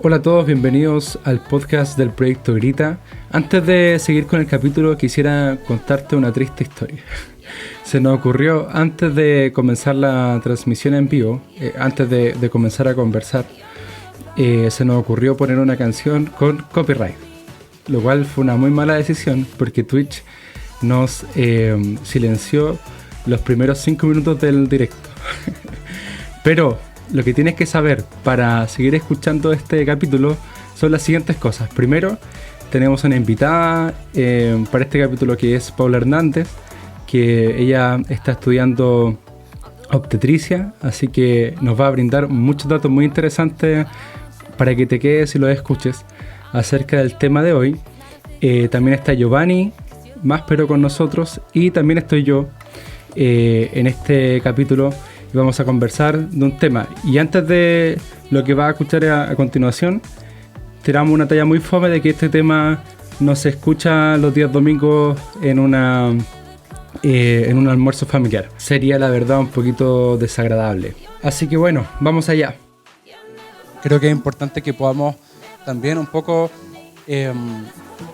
Hola a todos, bienvenidos al podcast del Proyecto Grita. Antes de seguir con el capítulo quisiera contarte una triste historia. Se nos ocurrió antes de comenzar la transmisión en vivo, antes de comenzar a conversar, se nos ocurrió poner una canción con copyright, lo cual fue una muy mala decisión porque Twitch nos silenció los primeros 5 minutos del directo. Pero lo que tienes que saber para seguir escuchando este capítulo son las siguientes cosas. Primero, tenemos una invitada para este capítulo que es Paula Hernández, que ella está estudiando obstetricia, así que nos va a brindar muchos datos muy interesantes para que te quedes y los escuches acerca del tema de hoy. También está Giovanni, más pero con nosotros, y también estoy yo en este capítulo. Vamos a conversar de un tema. Y antes de lo que vas a escuchar a continuación, tiramos una talla muy fome de que este tema no se escucha los días domingos en un almuerzo familiar. Sería la verdad un poquito desagradable. Así que bueno, vamos allá. Creo que es importante que podamos también un poco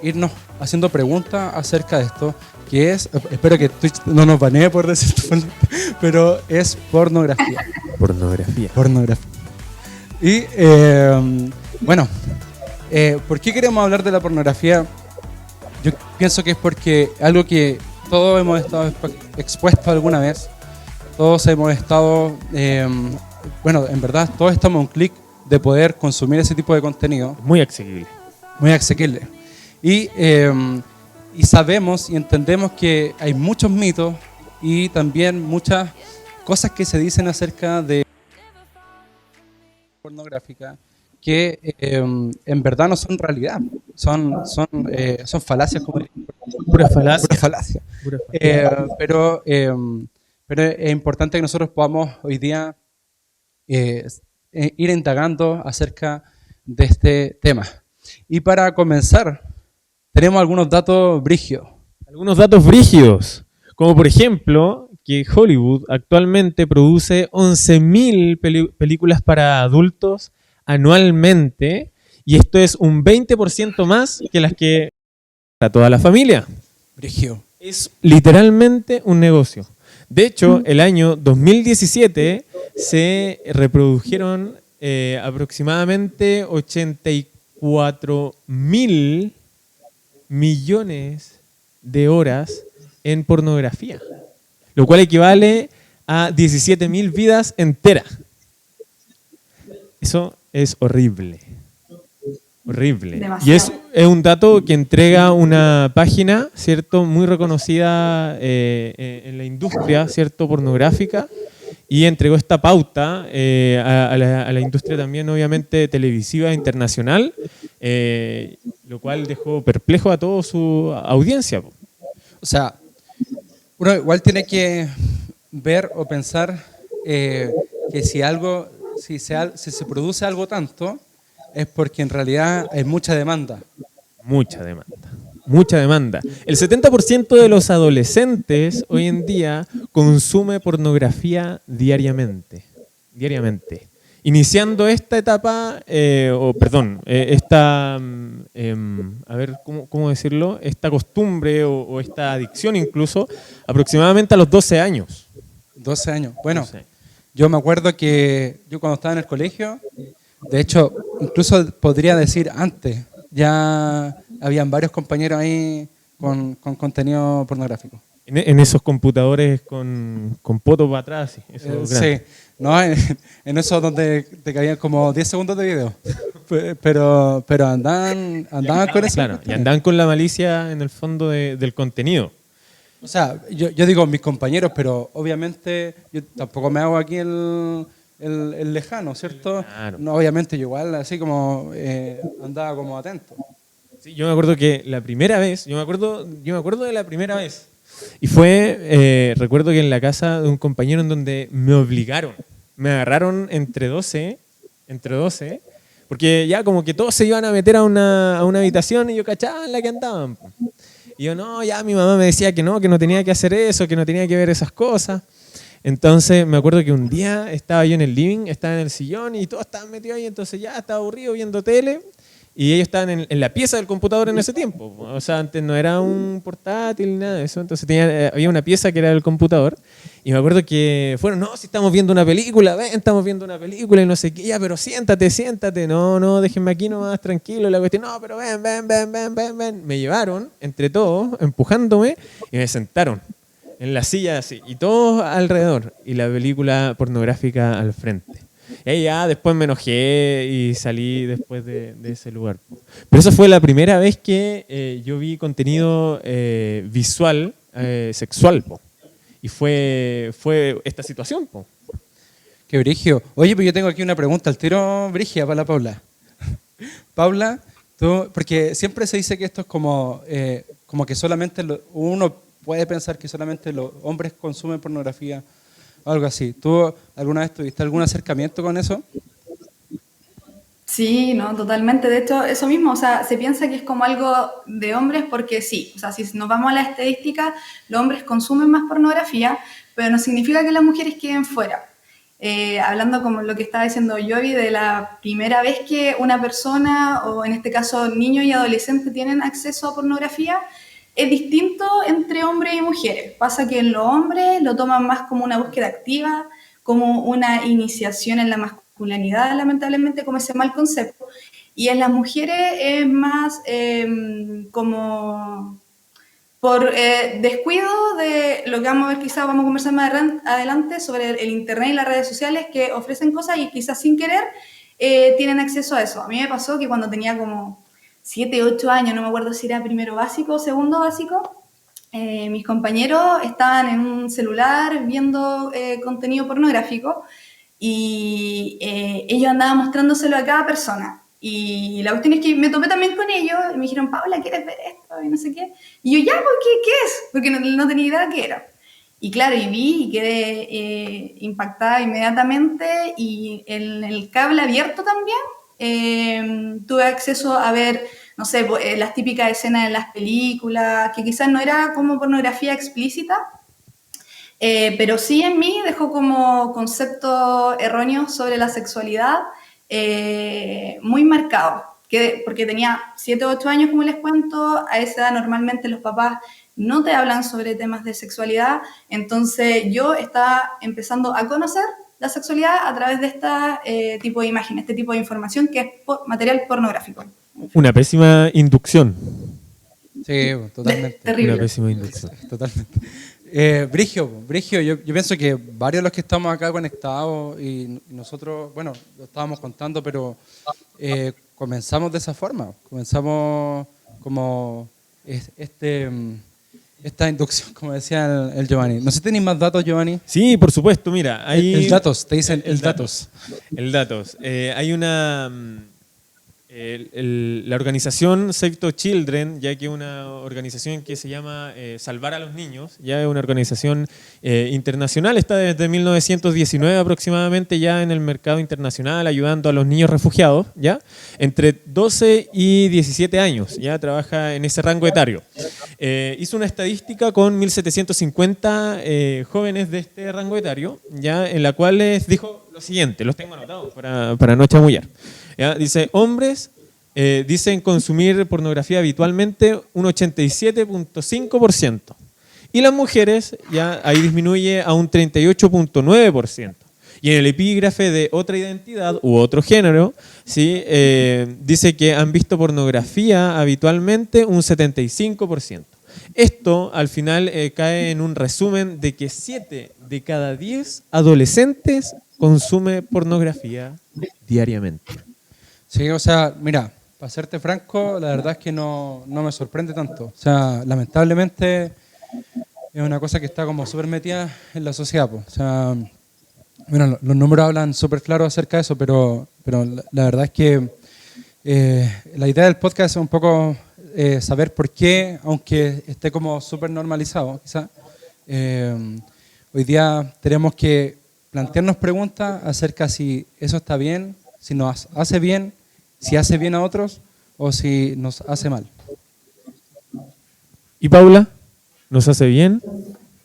irnos haciendo preguntas acerca de esto, que es, espero que Twitch no nos banee por decir esto, pero es pornografía. Pornografía. Y bueno, ¿por qué queremos hablar de la pornografía? Yo pienso que es porque algo que todos hemos estado expuestos alguna vez, todos hemos estado, bueno, en verdad todos estamos a un clic de poder consumir ese tipo de contenido. Muy asequible. Muy asequible. Y sabemos y entendemos que hay muchos mitos y también muchas cosas que se dicen acerca de pornográfica que en verdad no son realidad, son falacias, como Pura falacia. pero es importante que nosotros podamos hoy día ir indagando acerca de este tema. Y para comenzar, tenemos algunos datos brígidos. Algunos datos brígidos, como por ejemplo que Hollywood actualmente produce 11.000 películas para adultos anualmente, y esto es un 20% más que las que para toda la familia. Brígido. Es literalmente un negocio. De hecho, el año 2017 se reprodujeron aproximadamente 84.000 millones de horas en pornografía, lo cual equivale a 17.000 vidas enteras. Eso es horrible. Horrible. Demasiado. Y es un dato que entrega una página, ¿cierto?, muy reconocida en la industria, ¿cierto?, pornográfica, y entregó esta pauta a la industria también, obviamente, televisiva internacional, lo cual dejó perplejo a toda su audiencia. O sea, uno igual tiene que ver o pensar que si se produce algo tanto, es porque en realidad hay mucha demanda. Mucha demanda. El 70% de los adolescentes hoy en día consume pornografía diariamente. Iniciando esta etapa, ¿cómo decirlo? Esta costumbre o esta adicción incluso, aproximadamente a los 12 años. 12 años. Bueno, 12. Yo me acuerdo que yo cuando estaba en el colegio, de hecho, incluso podría decir antes, ya habían varios compañeros ahí con contenido pornográfico. En esos computadores con poto para atrás. Sí, no, en esos donde te caían como 10 segundos de video. Pero andaban con eso. Claro, y andaban con la malicia en el fondo del contenido. O sea, yo digo mis compañeros, pero obviamente yo tampoco me hago aquí el lejano, ¿cierto? Claro. No, obviamente yo igual así como andaba como atento. Sí, yo me acuerdo que la primera vez, yo me acuerdo de la primera vez. Y fue, recuerdo que en la casa de un compañero en donde me obligaron, me agarraron entre 12, porque ya como que todos se iban a meter a una habitación y yo cachaba en la que andaban. Y yo, no, ya mi mamá me decía que no tenía que hacer eso, que no tenía que ver esas cosas. Entonces me acuerdo que un día estaba yo en el living, estaba en el sillón y todos estaban metidos ahí, entonces ya estaba aburrido viendo tele y ellos estaban en la pieza del computador en ese tiempo. O sea, antes no era un portátil ni nada de eso, entonces había una pieza que era el computador y me acuerdo que fueron, no, si estamos viendo una película, ven, estamos viendo una película y no sé qué, ya, pero siéntate, no, déjenme aquí nomás tranquilo, la cuestión, no, pero ven. Me llevaron entre todos, empujándome y me sentaron en la silla así, y todos alrededor, y la película pornográfica al frente. Y ahí ya después me enojé y salí después de ese lugar. Pero esa fue la primera vez que yo vi contenido visual, sexual, po. Y fue esta situación, po. Qué brigio. Oye, pues yo tengo aquí una pregunta al tiro brigia para la Paula. Paula, tú, porque siempre se dice que esto es como que solamente uno puede pensar que solamente los hombres consumen pornografía o algo así. ¿Tú alguna vez tuviste algún acercamiento con eso? Sí, no, totalmente. De hecho, eso mismo, o sea, se piensa que es como algo de hombres porque sí, o sea, si nos vamos a la estadística, los hombres consumen más pornografía, pero no significa que las mujeres queden fuera. Hablando como lo que estaba diciendo Yovi, de la primera vez que una persona, o en este caso niños y adolescentes, tienen acceso a pornografía, es distinto entre hombres y mujeres. Pasa que en los hombres lo toman más como una búsqueda activa, como una iniciación en la masculinidad, lamentablemente, como ese mal concepto. Y en las mujeres es más como por descuido de lo que vamos a ver, quizás vamos a conversar más adelante sobre el internet y las redes sociales que ofrecen cosas y quizás sin querer tienen acceso a eso. A mí me pasó que cuando tenía como 7, 8 años, no me acuerdo si era primero básico o segundo básico, mis compañeros estaban en un celular viendo contenido pornográfico y ellos andaban mostrándoselo a cada persona. Y la cuestión es que me topé también con ellos y me dijeron, Paula, ¿quieres ver esto? Y no sé qué. Y yo, ya, pues, ¿qué es? Porque no tenía idea de qué era. Y claro, y vi y quedé impactada inmediatamente y en el cable abierto también tuve acceso a ver, no sé, las típicas escenas en las películas, que quizás no era como pornografía explícita, pero sí en mí dejó como conceptos erróneos sobre la sexualidad muy marcados, porque tenía 7 o 8 años, como les cuento, a esa edad normalmente los papás no te hablan sobre temas de sexualidad, entonces yo estaba empezando a conocer la sexualidad a través de este tipo de imágenes, este tipo de información que es material pornográfico. Una pésima inducción. Sí, totalmente. Terrible. Una pésima inducción. Totalmente. Brigio, yo pienso que varios de los que estamos acá conectados y nosotros, bueno, lo estábamos contando, pero comenzamos de esa forma. Comenzamos como esta inducción, como decía el Giovanni. No sé si tenéis más datos, Giovanni. Sí, por supuesto, mira. Hay El datos, te dicen el datos. El datos. Hay una... la organización Save the Children, ya que es una organización que se llama Salvar a los Niños, ya es una organización internacional, está desde 1919 aproximadamente ya en el mercado internacional ayudando a los niños refugiados, ya entre 12 y 17 años, ya trabaja en ese rango etario. Hizo una estadística con 1.750 jóvenes de este rango etario, ya en la cual les dijo lo siguiente, los tengo anotados para no chamullar. ¿Ya? Dice, hombres dicen consumir pornografía habitualmente un 87.5%. Y las mujeres, ya ahí disminuye a un 38.9%. Y en el epígrafe de otra identidad u otro género, ¿sí? Dice que han visto pornografía habitualmente un 75%. Esto al final cae en un resumen de que 7 de cada 10 adolescentes consume pornografía diariamente. Sí, o sea, mira, para serte franco, la verdad es que no me sorprende tanto. O sea, lamentablemente es una cosa que está como súper metida en la sociedad. Po. O sea, bueno, los números hablan súper claro acerca de eso, pero la verdad es que la idea del podcast es un poco saber por qué, aunque esté como súper normalizado, quizás, hoy día tenemos que plantearnos preguntas acerca si eso está bien, si nos hace bien, si hace bien a otros o si nos hace mal. ¿Y Paula? ¿Nos hace bien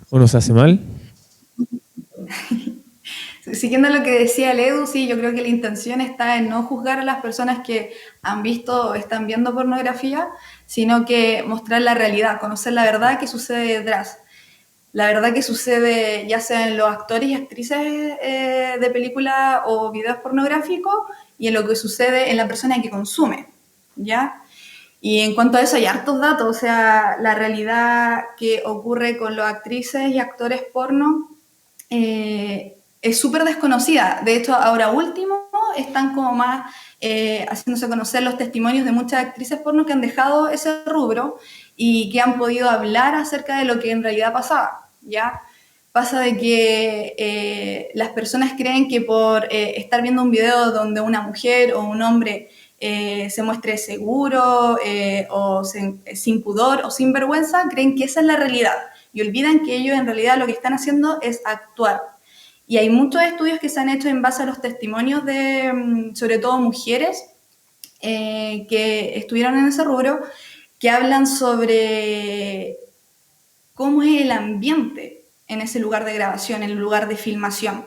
o nos hace mal? Siguiendo lo que decía el Edu, sí, yo creo que la intención está en no juzgar a las personas que han visto o están viendo pornografía, sino que mostrar la realidad, conocer la verdad que sucede detrás. La verdad que sucede ya sea en los actores y actrices de películas o videos pornográficos y en lo que sucede en la persona que consume, ¿ya? Y en cuanto a eso hay hartos datos, o sea, la realidad que ocurre con las actrices y actores porno es súper desconocida. De hecho, ahora último están como más haciéndose conocer los testimonios de muchas actrices porno que han dejado ese rubro y que han podido hablar acerca de lo que en realidad pasaba, ¿ya? Pasa de que las personas creen que por estar viendo un video donde una mujer o un hombre se muestre seguro sin pudor o sin vergüenza, creen que esa es la realidad y olvidan que ellos en realidad lo que están haciendo es actuar. Y hay muchos estudios que se han hecho en base a los testimonios de, sobre todo mujeres, que estuvieron en ese rubro, que hablan sobre cómo es el ambiente en ese lugar de grabación, en el lugar de filmación.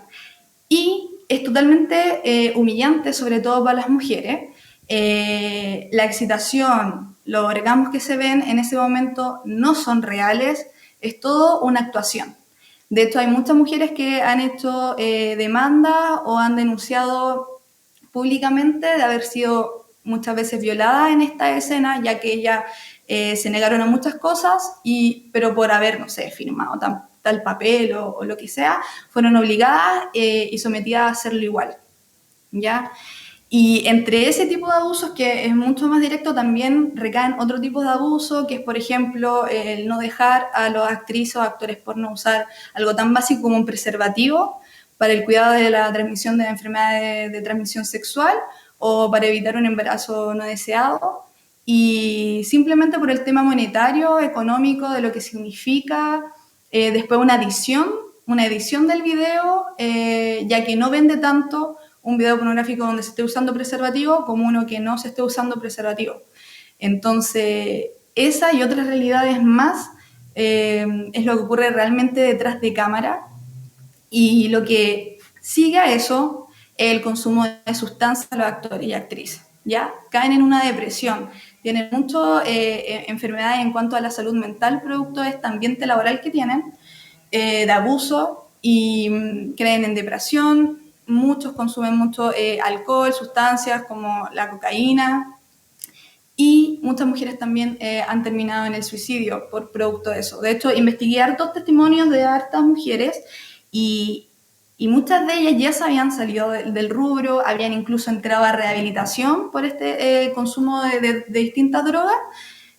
Y es totalmente humillante, sobre todo para las mujeres. La excitación, los orgasmos que se ven en ese momento no son reales, es todo una actuación. De hecho, hay muchas mujeres que han hecho demandas o han denunciado públicamente de haber sido muchas veces violadas en esta escena, ya que ellas se negaron a muchas cosas, pero por haber, no sé, firmado tal papel o lo que sea, fueron obligadas y sometidas a hacerlo igual, ¿ya? Y entre ese tipo de abusos, que es mucho más directo, también recaen otro tipo de abuso, que es, por ejemplo, el no dejar a los actrices o actores porno usar algo tan básico como un preservativo para el cuidado de la transmisión de enfermedades de transmisión sexual o para evitar un embarazo no deseado. Y simplemente por el tema monetario, económico, de lo que significa, después una edición del video, ya que no vende tanto un video pornográfico donde se esté usando preservativo como uno que no se esté usando preservativo. Entonces, esa y otras realidades más es lo que ocurre realmente detrás de cámara, y lo que sigue a eso es el consumo de sustancias de los actores y actrices, ¿ya? Caen en una depresión, tienen muchas enfermedades en cuanto a la salud mental, producto de este ambiente laboral que tienen, de abuso, y creen en depresión. Muchos consumen mucho alcohol, sustancias como la cocaína, y muchas mujeres también han terminado en el suicidio por producto de eso. De hecho, investigué hartos testimonios de hartas mujeres y, y muchas de ellas ya se habían salido del rubro, habían incluso entrado a rehabilitación por este consumo de distintas drogas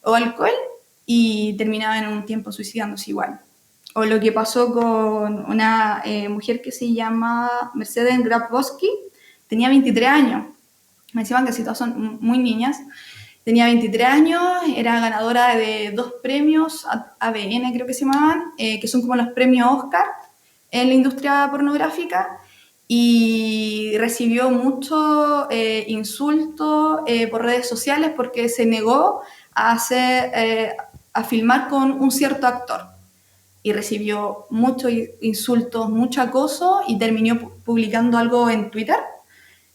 o alcohol, y terminaban en un tiempo suicidándose igual. O lo que pasó con una mujer que se llama Mercedes Grabowski, tenía 23 años, me decían que si todas son muy niñas, tenía 23 años, era ganadora de 2 premios, ABN creo que se llamaban, que son como los premios Oscar en la industria pornográfica, y recibió mucho insulto por redes sociales porque se negó a filmar con un cierto actor. Y recibió muchos insultos, mucho acoso, y terminó publicando algo en Twitter,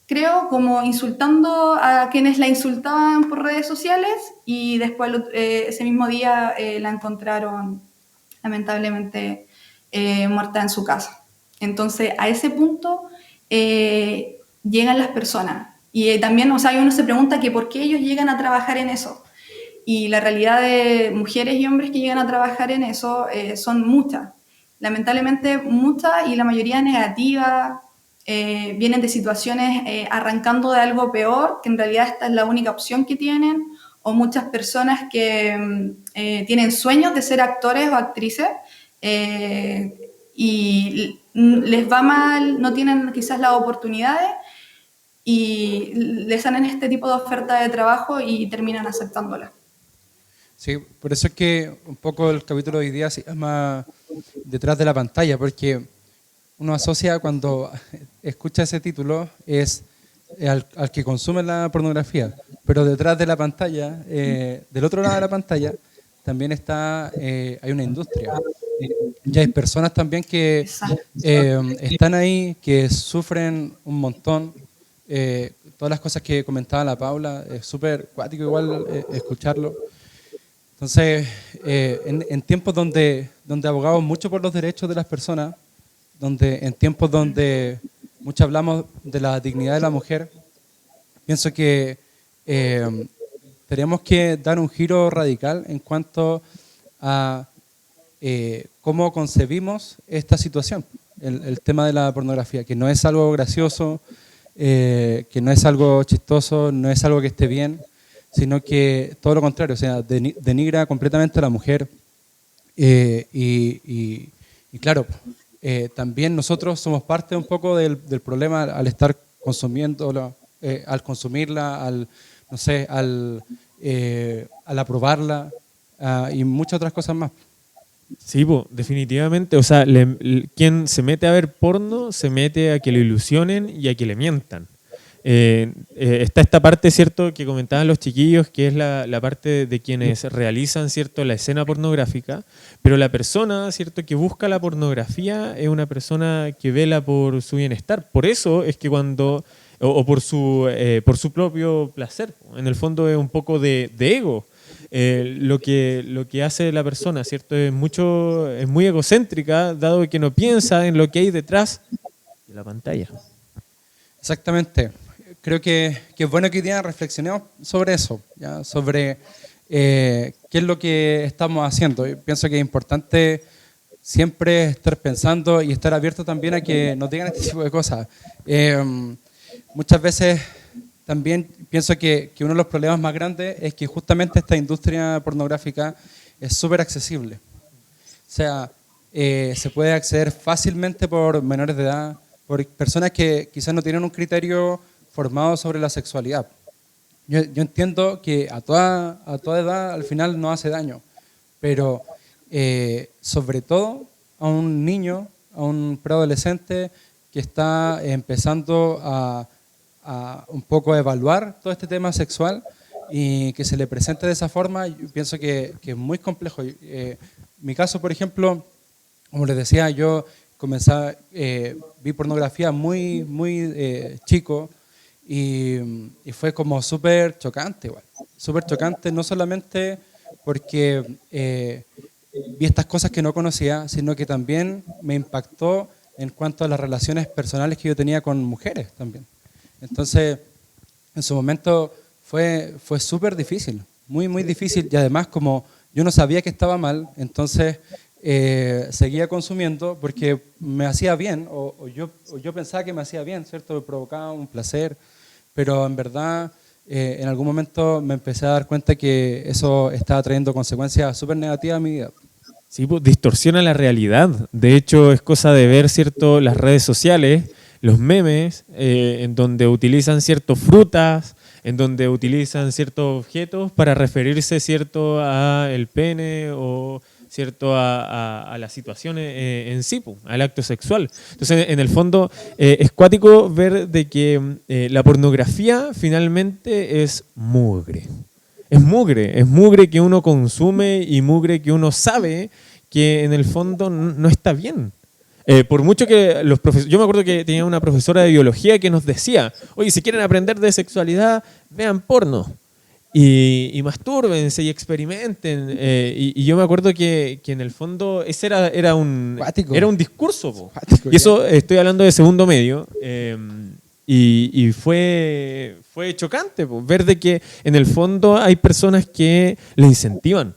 creo, como insultando a quienes la insultaban por redes sociales, y después ese mismo día la encontraron lamentablemente muerta en su casa. Entonces, a ese punto llegan las personas. Y también, o sea, uno se pregunta que por qué ellos llegan a trabajar en eso. Y la realidad de mujeres y hombres que llegan a trabajar en eso son muchas. Lamentablemente muchas, y la mayoría negativas, vienen de situaciones arrancando de algo peor, que en realidad esta es la única opción que tienen, o muchas personas que tienen sueños de ser actores o actrices y les va mal, no tienen quizás las oportunidades y les salen este tipo de oferta de trabajo y terminan aceptándola. Sí, por eso es que un poco el capítulo de hoy día se llama Detrás de la pantalla, porque uno asocia cuando escucha ese título es al que consume la pornografía, pero detrás de la pantalla, del otro lado de la pantalla, también hay una industria. ya hay personas también que Exacto. están ahí, que sufren un montón. Todas las cosas que comentaba la Paula, es súper cuático igual escucharlo. Entonces, en tiempos donde abogamos mucho por los derechos de las personas, en tiempos donde mucho hablamos de la dignidad de la mujer, pienso que tenemos que dar un giro radical en cuanto a cómo concebimos esta situación, el tema de la pornografía, que no es algo gracioso, que no es algo chistoso, no es algo que esté bien, sino que todo lo contrario, o sea, denigra completamente a la mujer. Y claro, también nosotros somos parte un poco del problema al estar consumiendo, al consumirla, no sé, al aprobarla y muchas otras cosas más. Sí, definitivamente. O sea, quien se mete a ver porno se mete a que lo ilusionen y a que le mientan. Está esta parte, ¿cierto?, que comentaban los chiquillos, que es la parte de quienes realizan, ¿cierto?, la escena pornográfica, pero la persona, ¿cierto?, que busca la pornografía es una persona que vela por su bienestar. Por eso es que cuando, o por su propio placer, en el fondo es un poco de ego. Lo que hace la persona, ¿cierto?, es muy egocéntrica, dado que no piensa en lo que hay detrás de la pantalla. Exactamente. Creo que es bueno que hoy día reflexionemos sobre eso, ¿ya? Sobre qué es lo que estamos haciendo. Yo pienso que es importante siempre estar pensando y estar abierto también a que nos digan este tipo de cosas. Muchas veces también pienso que uno de los problemas más grandes es que justamente esta industria pornográfica es súper accesible. O sea, se puede acceder fácilmente por menores de edad, por personas que quizás no tienen un criterio formado sobre la sexualidad. Yo entiendo que a toda edad al final no hace daño, pero sobre todo a un niño, a un preadolescente que está empezando a un poco evaluar todo este tema sexual y que se le presente de esa forma, yo pienso que es muy complejo. Mi caso, por ejemplo, como les decía, yo vi pornografía muy chico y fue como súper chocante igual. Súper chocante, no solamente porque vi estas cosas que no conocía, sino que también me impactó en cuanto a las relaciones personales que yo tenía con mujeres también. Entonces, en su momento fue súper difícil, muy difícil, y además como yo no sabía que estaba mal, entonces seguía consumiendo porque me hacía bien, o yo pensaba que me hacía bien, ¿cierto? Me provocaba un placer, pero en verdad en algún momento me empecé a dar cuenta que eso estaba trayendo consecuencias súper negativas a mi vida. Sí, distorsiona la realidad. De hecho, es cosa de ver, ¿cierto?, las redes sociales, los memes, en donde utilizan ciertas frutas, en donde utilizan ciertos objetos para referirse, ¿cierto?, a el pene o, ¿cierto?, a las situaciones en sí, al acto sexual. Entonces, en el fondo, es cuático ver de que la pornografía finalmente es mugre. Es mugre que uno consume y mugre que uno sabe que en el fondo no está bien. Por mucho que los profesores... Yo me acuerdo que tenía una profesora de biología que nos decía, oye, si quieren aprender de sexualidad, vean porno y mastúrbense y experimenten. Y yo me acuerdo que en el fondo ese era un discurso. Cuático, y eso estoy hablando de segundo medio. Y fue chocante ver de que en el fondo hay personas que le incentivan.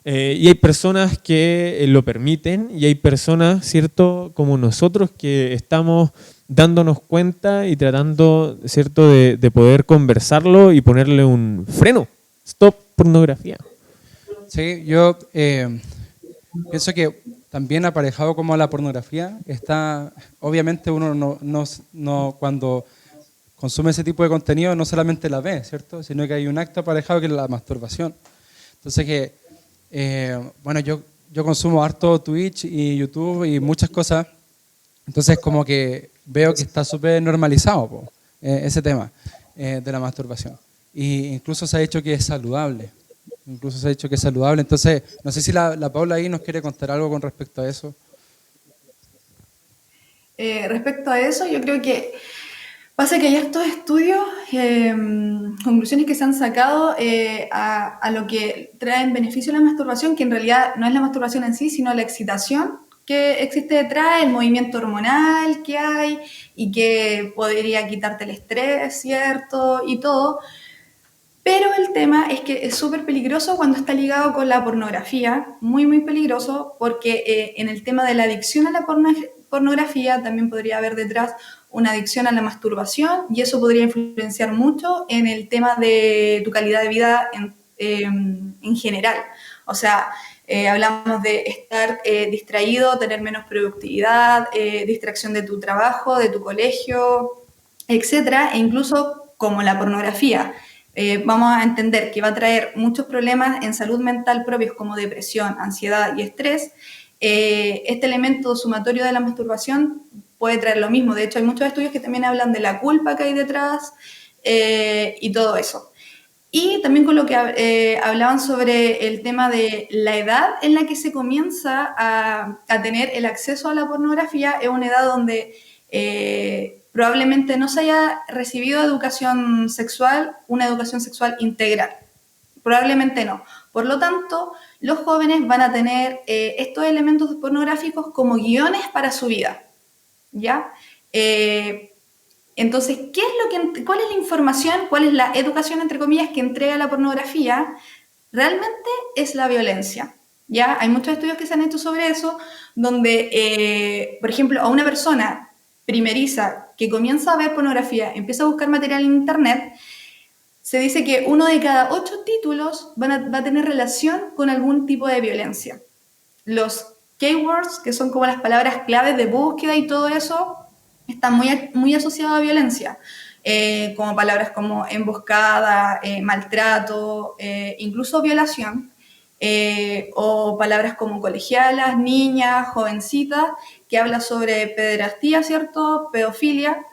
Y hay personas que lo permiten y hay personas, ¿cierto?, como nosotros que estamos dándonos cuenta y tratando, ¿cierto?, de poder conversarlo y ponerle un freno. Stop pornografía. Sí, yo pienso que también aparejado como a la pornografía está, obviamente uno no cuando consume ese tipo de contenido no solamente la ve, ¿cierto?, sino que hay un acto aparejado que es la masturbación. Entonces que bueno, yo consumo harto Twitch y YouTube y muchas cosas, entonces como que veo que está súper normalizado ese tema de la masturbación. Y incluso se ha dicho que es saludable. Incluso se ha dicho que es saludable. Entonces, no sé si la Paula ahí nos quiere contar algo con respecto a eso. Respecto a eso, yo creo que pasa que hay estos estudios, conclusiones que se han sacado a lo que traen beneficio a la masturbación, que en realidad no es la masturbación en sí, sino la excitación que existe detrás, el movimiento hormonal que hay y que podría quitarte el estrés, ¿cierto? Y todo. Pero el tema es que es súper peligroso cuando está ligado con la pornografía, muy, muy peligroso, porque en el tema de la adicción a la pornografía también podría haber detrás una adicción a la masturbación y eso podría influenciar mucho en el tema de tu calidad de vida en general. O sea, hablamos de estar distraído, tener menos productividad, distracción de tu trabajo, de tu colegio, etcétera, e incluso como la pornografía vamos a entender que va a traer muchos problemas en salud mental propios como depresión, ansiedad y estrés, este elemento sumatorio de la masturbación puede traer lo mismo. De hecho, hay muchos estudios que también hablan de la culpa que hay detrás y todo eso. Y también con lo que hablaban sobre el tema de la edad en la que se comienza a tener el acceso a la pornografía, es una edad donde probablemente no se haya recibido educación sexual, una educación sexual integral. Probablemente no. Por lo tanto, los jóvenes van a tener estos elementos pornográficos como guiones para su vida. ¿Ya? Entonces, ¿cuál es la información, cuál es la educación, entre comillas, que entrega la pornografía? Realmente es la violencia. ¿Ya? Hay muchos estudios que se han hecho sobre eso, donde, por ejemplo, a una persona primeriza que comienza a ver pornografía, empieza a buscar material en internet, se dice que 1 de cada 8 títulos va a tener relación con algún tipo de violencia. Los keywords, que son como las palabras claves de búsqueda y todo eso, están muy, muy asociados a violencia, como palabras como emboscada, maltrato, incluso violación, o palabras como colegialas, niñas, jovencitas, que habla sobre pederastía, ¿cierto? Pedofilia.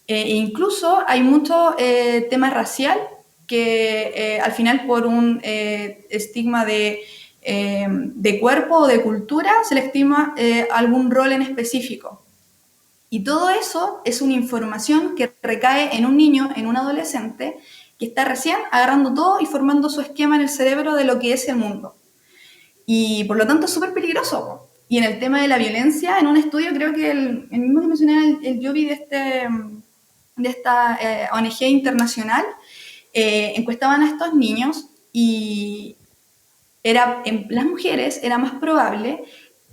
Incluso hay mucho tema racial que al final por un estigma de cuerpo o de cultura se le estima algún rol en específico. Y todo eso es una información que recae en un niño, en un adolescente, que está recién agarrando todo y formando su esquema en el cerebro de lo que es el mundo. Y por lo tanto es súper peligroso. Y en el tema de la violencia, en un estudio, creo que el mismo que mencioné, el Yobi de esta ONG internacional, encuestaban a estos niños y en las mujeres era más probable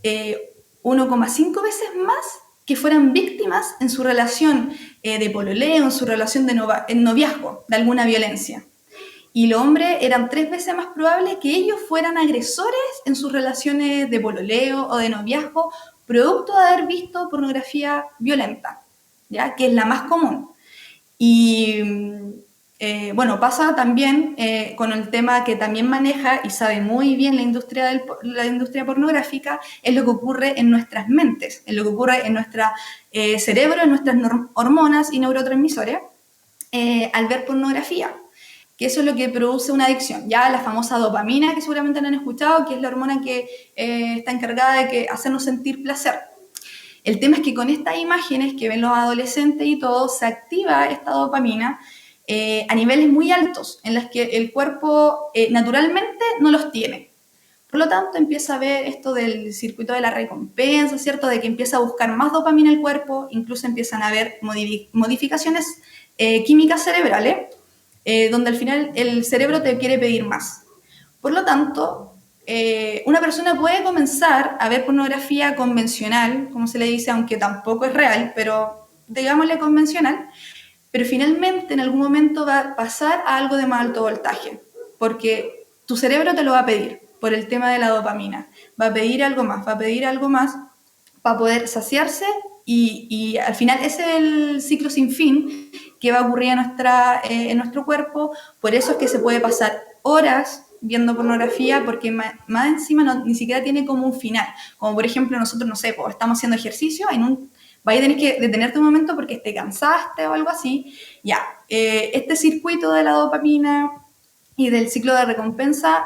1,5 veces más que fueran víctimas en su relación de pololeo, en su relación de noviazgo, de alguna violencia. Y los hombres eran 3 veces más probable que ellos fueran agresores en sus relaciones de pololeo o de noviazgo, producto de haber visto pornografía violenta, ¿ya? Que es la más común. Y bueno, pasa también con el tema que también maneja y sabe muy bien la industria pornográfica, es lo que ocurre en nuestras mentes, es lo que ocurre en nuestro cerebro, en nuestras hormonas y neurotransmisores al ver pornografía, que eso es lo que produce una adicción. Ya la famosa dopamina, que seguramente han escuchado, que es la hormona que está encargada de hacernos sentir placer. El tema es que con estas imágenes que ven los adolescentes y todo, se activa esta dopamina a niveles muy altos, en las que el cuerpo naturalmente no los tiene. Por lo tanto, empieza a ver esto del circuito de la recompensa, ¿cierto? De que empieza a buscar más dopamina el cuerpo, incluso empiezan a haber modificaciones químicas cerebrales, donde al final el cerebro te quiere pedir más. Por lo tanto, una persona puede comenzar a ver pornografía convencional, como se le dice, aunque tampoco es real, pero digámosle convencional, pero finalmente en algún momento va a pasar a algo de más alto voltaje, porque tu cerebro te lo va a pedir por el tema de la dopamina, va a pedir algo más para poder saciarse y al final ese es el ciclo sin fin que va a ocurrir en nuestro cuerpo. Por eso es que se puede pasar horas viendo pornografía, porque más encima ni siquiera tiene como un final. Como por ejemplo nosotros, no sé, pues, estamos haciendo ejercicio, vais a tener que detenerte un momento porque te cansaste o algo así. Ya, este circuito de la dopamina y del ciclo de recompensa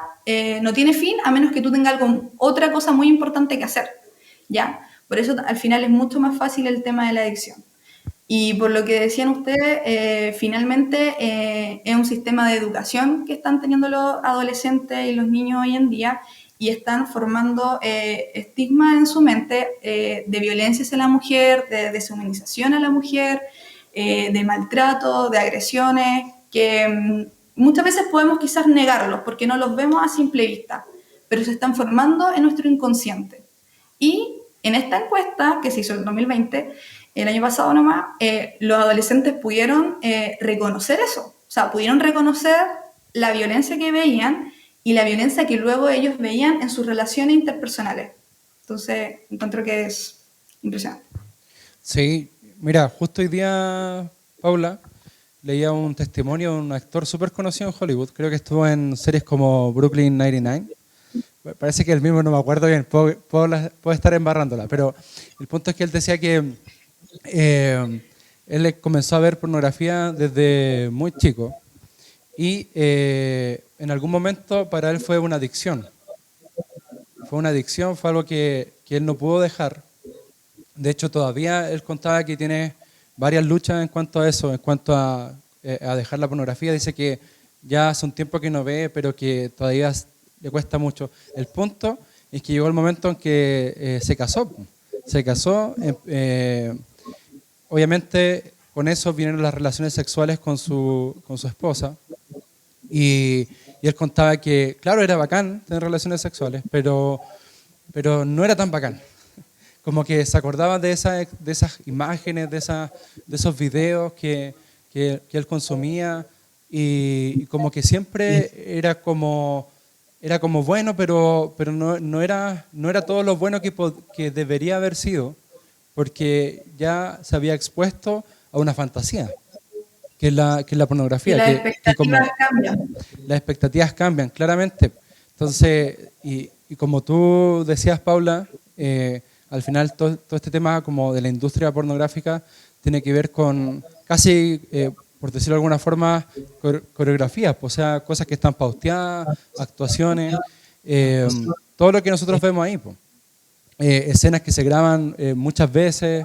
no tiene fin a menos que tú tengas otra cosa muy importante que hacer, ¿ya? Por eso al final es mucho más fácil el tema de la adicción. Y por lo que decían ustedes, finalmente es un sistema de educación que están teniendo los adolescentes y los niños hoy en día y están formando estigmas en su mente de violencia hacia la mujer, de deshumanización a la mujer, de maltrato, de agresiones, que muchas veces podemos quizás negarlos porque no los vemos a simple vista, pero se están formando en nuestro inconsciente. Y en esta encuesta que se hizo en 2020, el año pasado nomás, los adolescentes pudieron reconocer eso. O sea, pudieron reconocer la violencia que veían y la violencia que luego ellos veían en sus relaciones interpersonales. Entonces, encuentro que es impresionante. Sí, mira, justo hoy día, Paula, leía un testimonio de un actor súper conocido en Hollywood. Creo que estuvo en series como Brooklyn 99. Parece que el mismo no me acuerdo bien, puedo estar embarrándola, pero el punto es que él decía que él comenzó a ver pornografía desde muy chico y en algún momento para él fue una adicción. Fue una adicción, fue algo que él no pudo dejar. De hecho, todavía él contaba que tiene varias luchas en cuanto a eso, en cuanto a dejar la pornografía. Dice que ya hace un tiempo que no ve, pero que todavía le cuesta mucho. El punto es que llegó el momento en que se casó. Se casó, obviamente con eso vinieron las relaciones sexuales con su esposa. Y él contaba que, claro, era bacán tener relaciones sexuales, pero no era tan bacán. Como que se acordaba de esas imágenes, de esos videos que él consumía y como que siempre era como bueno, pero no era todo lo bueno que debería haber sido, porque ya se había expuesto a una fantasía, que es la pornografía. Y las expectativas cambian. Las expectativas cambian, claramente. Entonces, y como tú decías, Paula, al final todo este tema como de la industria pornográfica tiene que ver con casi, por decirlo de alguna forma, coreografías, o sea, cosas que están pauteadas, actuaciones, todo lo que nosotros vemos ahí, escenas que se graban muchas veces,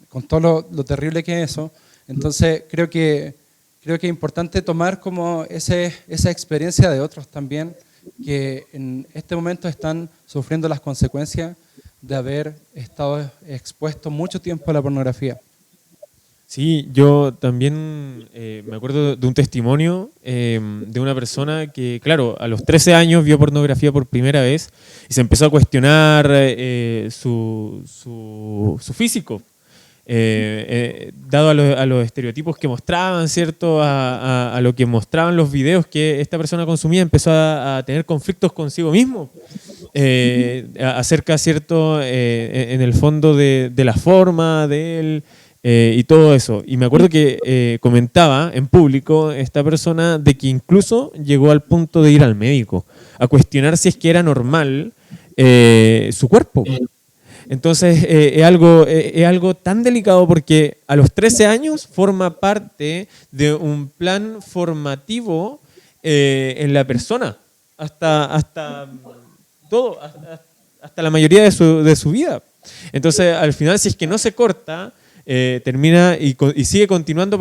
con todo lo terrible que es eso. Entonces creo que es importante tomar como esa experiencia de otros también, que en este momento están sufriendo las consecuencias de haber estado expuesto mucho tiempo a la pornografía. Sí, yo también me acuerdo de un testimonio de una persona que, claro, a los 13 años vio pornografía por primera vez y se empezó a cuestionar su físico. Dado a los estereotipos que mostraban, ¿cierto? A lo que mostraban los videos que esta persona consumía, empezó a tener conflictos consigo mismo acerca, ¿cierto? En el fondo de la forma de él y todo eso. Y me acuerdo que comentaba en público esta persona de que incluso llegó al punto de ir al médico a cuestionar si es que era normal su cuerpo. Entonces es algo tan delicado porque a los 13 años forma parte de un plan formativo en la persona, hasta todo, hasta la mayoría de su vida. Entonces al final, si es que no se corta, termina y sigue continuando,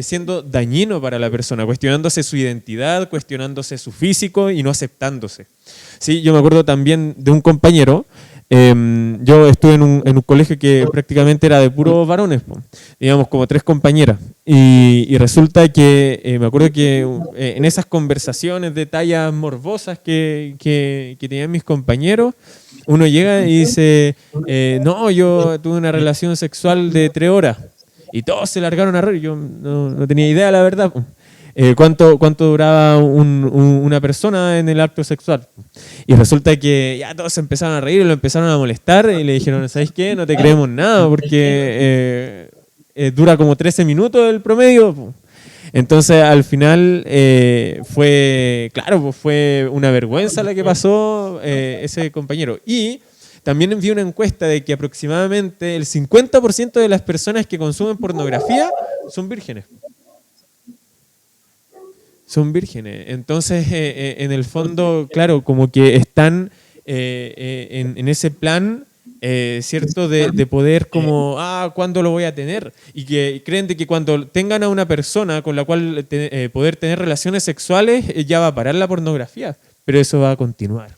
siendo dañino para la persona, cuestionándose su identidad, cuestionándose su físico y no aceptándose. Sí, yo me acuerdo también de un compañero. Yo estuve en un colegio que prácticamente era de puros varones, digamos como 3 compañeras, y resulta que me acuerdo que en esas conversaciones de tallas morbosas que tenían mis compañeros, uno llega y dice, no, yo tuve una relación sexual de 3 horas, y todos se largaron a reír. Yo no tenía idea, la verdad. ¿Cuánto duraba una persona en el acto sexual? Y resulta que ya todos se empezaron a reír y lo empezaron a molestar y le dijeron, ¿sabes qué? No te creemos nada porque dura como 13 minutos el promedio. Entonces al final fue una vergüenza la que pasó ese compañero. Y también vi una encuesta de que aproximadamente el 50% de las personas que consumen pornografía son vírgenes. son vírgenes. Entonces, en el fondo, claro, como que están en ese plan, ¿cierto? De poder como, ¿cuándo lo voy a tener? Y que creen de que cuando tengan a una persona con la cual poder tener relaciones sexuales, ya va a parar la pornografía. Pero eso va a continuar.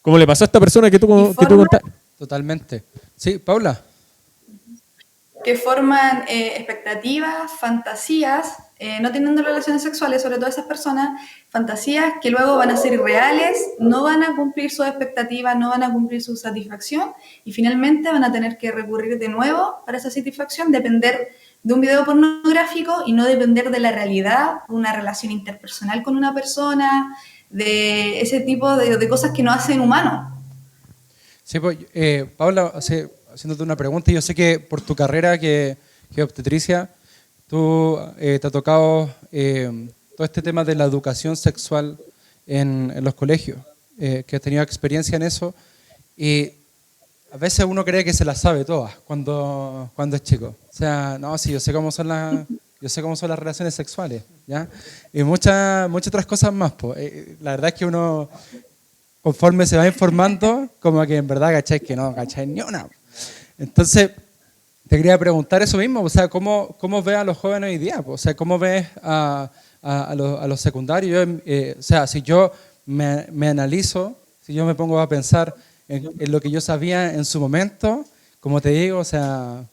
Como le pasó a esta persona que tú contaste. Totalmente. Sí, Paula. Que forman expectativas, fantasías, no teniendo relaciones sexuales, sobre todo esas personas, fantasías que luego van a ser irreales, no van a cumplir sus expectativas, no van a cumplir su satisfacción y finalmente van a tener que recurrir de nuevo para esa satisfacción, depender de un video pornográfico y no depender de la realidad, de una relación interpersonal con una persona, de ese tipo de cosas que nos hacen humanos. Sí, pues, Paula, haciéndote una pregunta, yo sé que por tu carrera que obstetricia, tú te ha tocado todo este tema de la educación sexual en los colegios, que has tenido experiencia en eso, y a veces uno cree que se las sabe todas cuando es chico. O sea, no, sí, yo sé cómo son las relaciones sexuales, ¿ya? Y muchas otras cosas más, pues. La verdad es que uno, conforme se va informando, como que en verdad cacháis que no cacháis ni una. Entonces, te quería preguntar eso mismo, o sea, ¿cómo ves a los jóvenes hoy día? O sea, ¿cómo ves a los secundarios? O sea, si yo me analizo, si yo me pongo a pensar en lo que yo sabía en su momento, como te digo, o sea,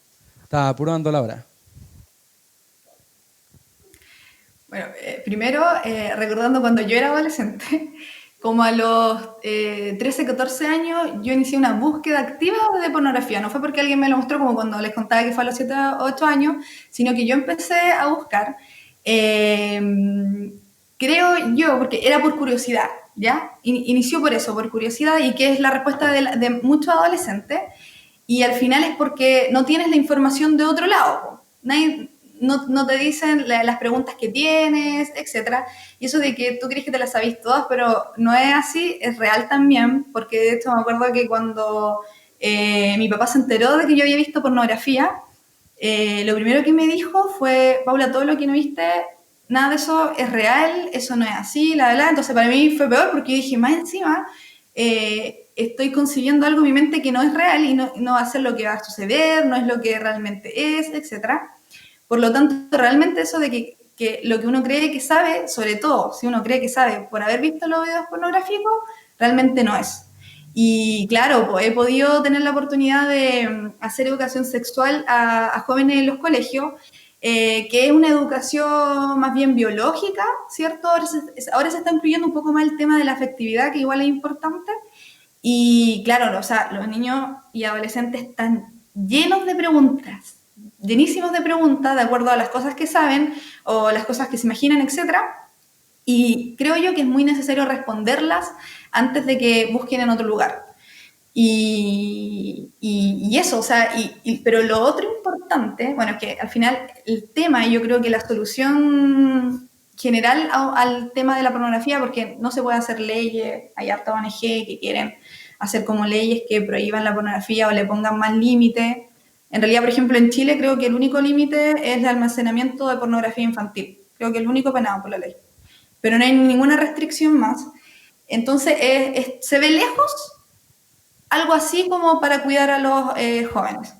estaba puro dando la hora. Bueno, primero, recordando cuando yo era adolescente, como a los 13, 14 años, yo inicié una búsqueda activa de pornografía. No fue porque alguien me lo mostró, como cuando les contaba que fue a los 7 o 8 años, sino que yo empecé a buscar, creo yo, porque era por curiosidad, ¿ya? Inició por eso, por curiosidad, y que es la respuesta de muchos adolescentes, y al final es porque no tienes la información de otro lado. Nadie, no te dicen las preguntas que tienes, etcétera. Y eso de que tú crees que te las sabes todas, pero no es así, es real también, porque de hecho me acuerdo que cuando mi papá se enteró de que yo había visto pornografía, lo primero que me dijo fue: Paula, todo lo que no viste, nada de eso es real, eso no es así, la verdad. Entonces para mí fue peor, porque yo dije, más encima, estoy concibiendo algo en mi mente que no es real y no va a ser lo que va a suceder, no es lo que realmente es, etcétera. Por lo tanto, realmente eso de que lo que uno cree que sabe, sobre todo si uno cree que sabe por haber visto los videos pornográficos, realmente no es. Y claro, pues, he podido tener la oportunidad de hacer educación sexual a jóvenes en los colegios, que es una educación más bien biológica, ¿cierto? Ahora se está incluyendo un poco más el tema de la afectividad, que igual es importante. Y claro, o sea, los niños y adolescentes están llenos de preguntas, llenísimos de preguntas de acuerdo a las cosas que saben o las cosas que se imaginan, etc. Y creo yo que es muy necesario responderlas antes de que busquen en otro lugar. Y eso, o sea, pero lo otro importante, bueno, es que al final el tema, y yo creo que la solución general al tema de la pornografía, porque no se puede hacer leyes, hay harta ONG que quieren hacer como leyes que prohíban la pornografía o le pongan más límites. En realidad, por ejemplo, en Chile creo que el único límite es el almacenamiento de pornografía infantil. Creo que es el único penado por la ley. Pero no hay ninguna restricción más. Entonces, se ve lejos algo así como para cuidar a los jóvenes.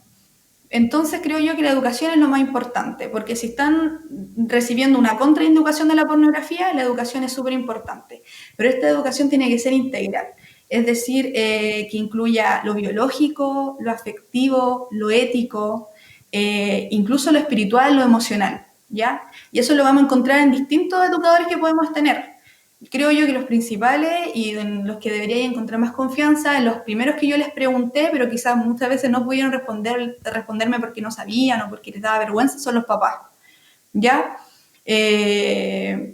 Entonces creo yo que la educación es lo más importante, porque si están recibiendo una contraindicación de la pornografía, la educación es súper importante. Pero esta educación tiene que ser integral, es decir, que incluya lo biológico, lo afectivo, lo ético, incluso lo espiritual, lo emocional, ¿ya? Y eso lo vamos a encontrar en distintos educadores que podemos tener. Creo yo que los principales y en los que debería encontrar más confianza, en los primeros que yo les pregunté, pero quizás muchas veces no pudieron responderme porque no sabían o porque les daba vergüenza, son los papás. ¿Ya? Sería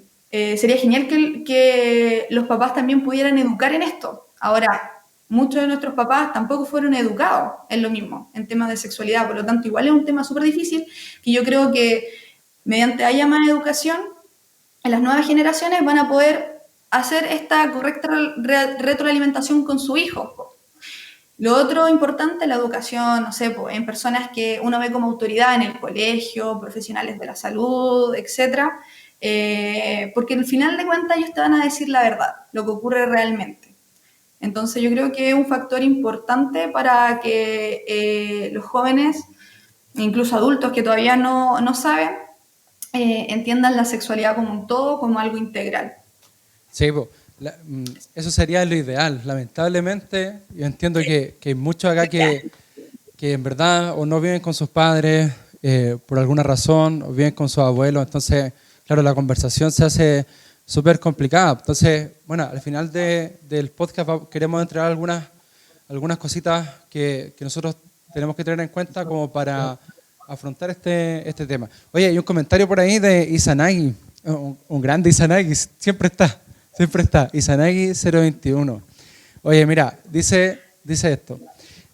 genial que los papás también pudieran educar en esto. Ahora, muchos de nuestros papás tampoco fueron educados en lo mismo, en temas de sexualidad, por lo tanto, igual es un tema súper difícil que yo creo que mediante haya más educación, en las nuevas generaciones van a poder hacer esta correcta retroalimentación con su hijo. Lo otro importante, la educación, no sé, en personas que uno ve como autoridad en el colegio, profesionales de la salud, etc. porque al final de cuentas ellos te van a decir la verdad, lo que ocurre realmente. Entonces yo creo que es un factor importante para que los jóvenes, incluso adultos que todavía no saben, entiendan la sexualidad como un todo, como algo integral. Sí, eso sería lo ideal. Lamentablemente, yo entiendo que hay muchos acá que en verdad o no viven con sus padres por alguna razón, o viven con sus abuelos, entonces, claro, la conversación se hace súper complicada. Entonces, bueno, al final del podcast queremos entregar algunas cositas que nosotros tenemos que tener en cuenta como para afrontar este tema. Oye, hay un comentario por ahí de Izanagi, un grande Izanagi, siempre está, Izanagi 021. Oye, mira, dice esto.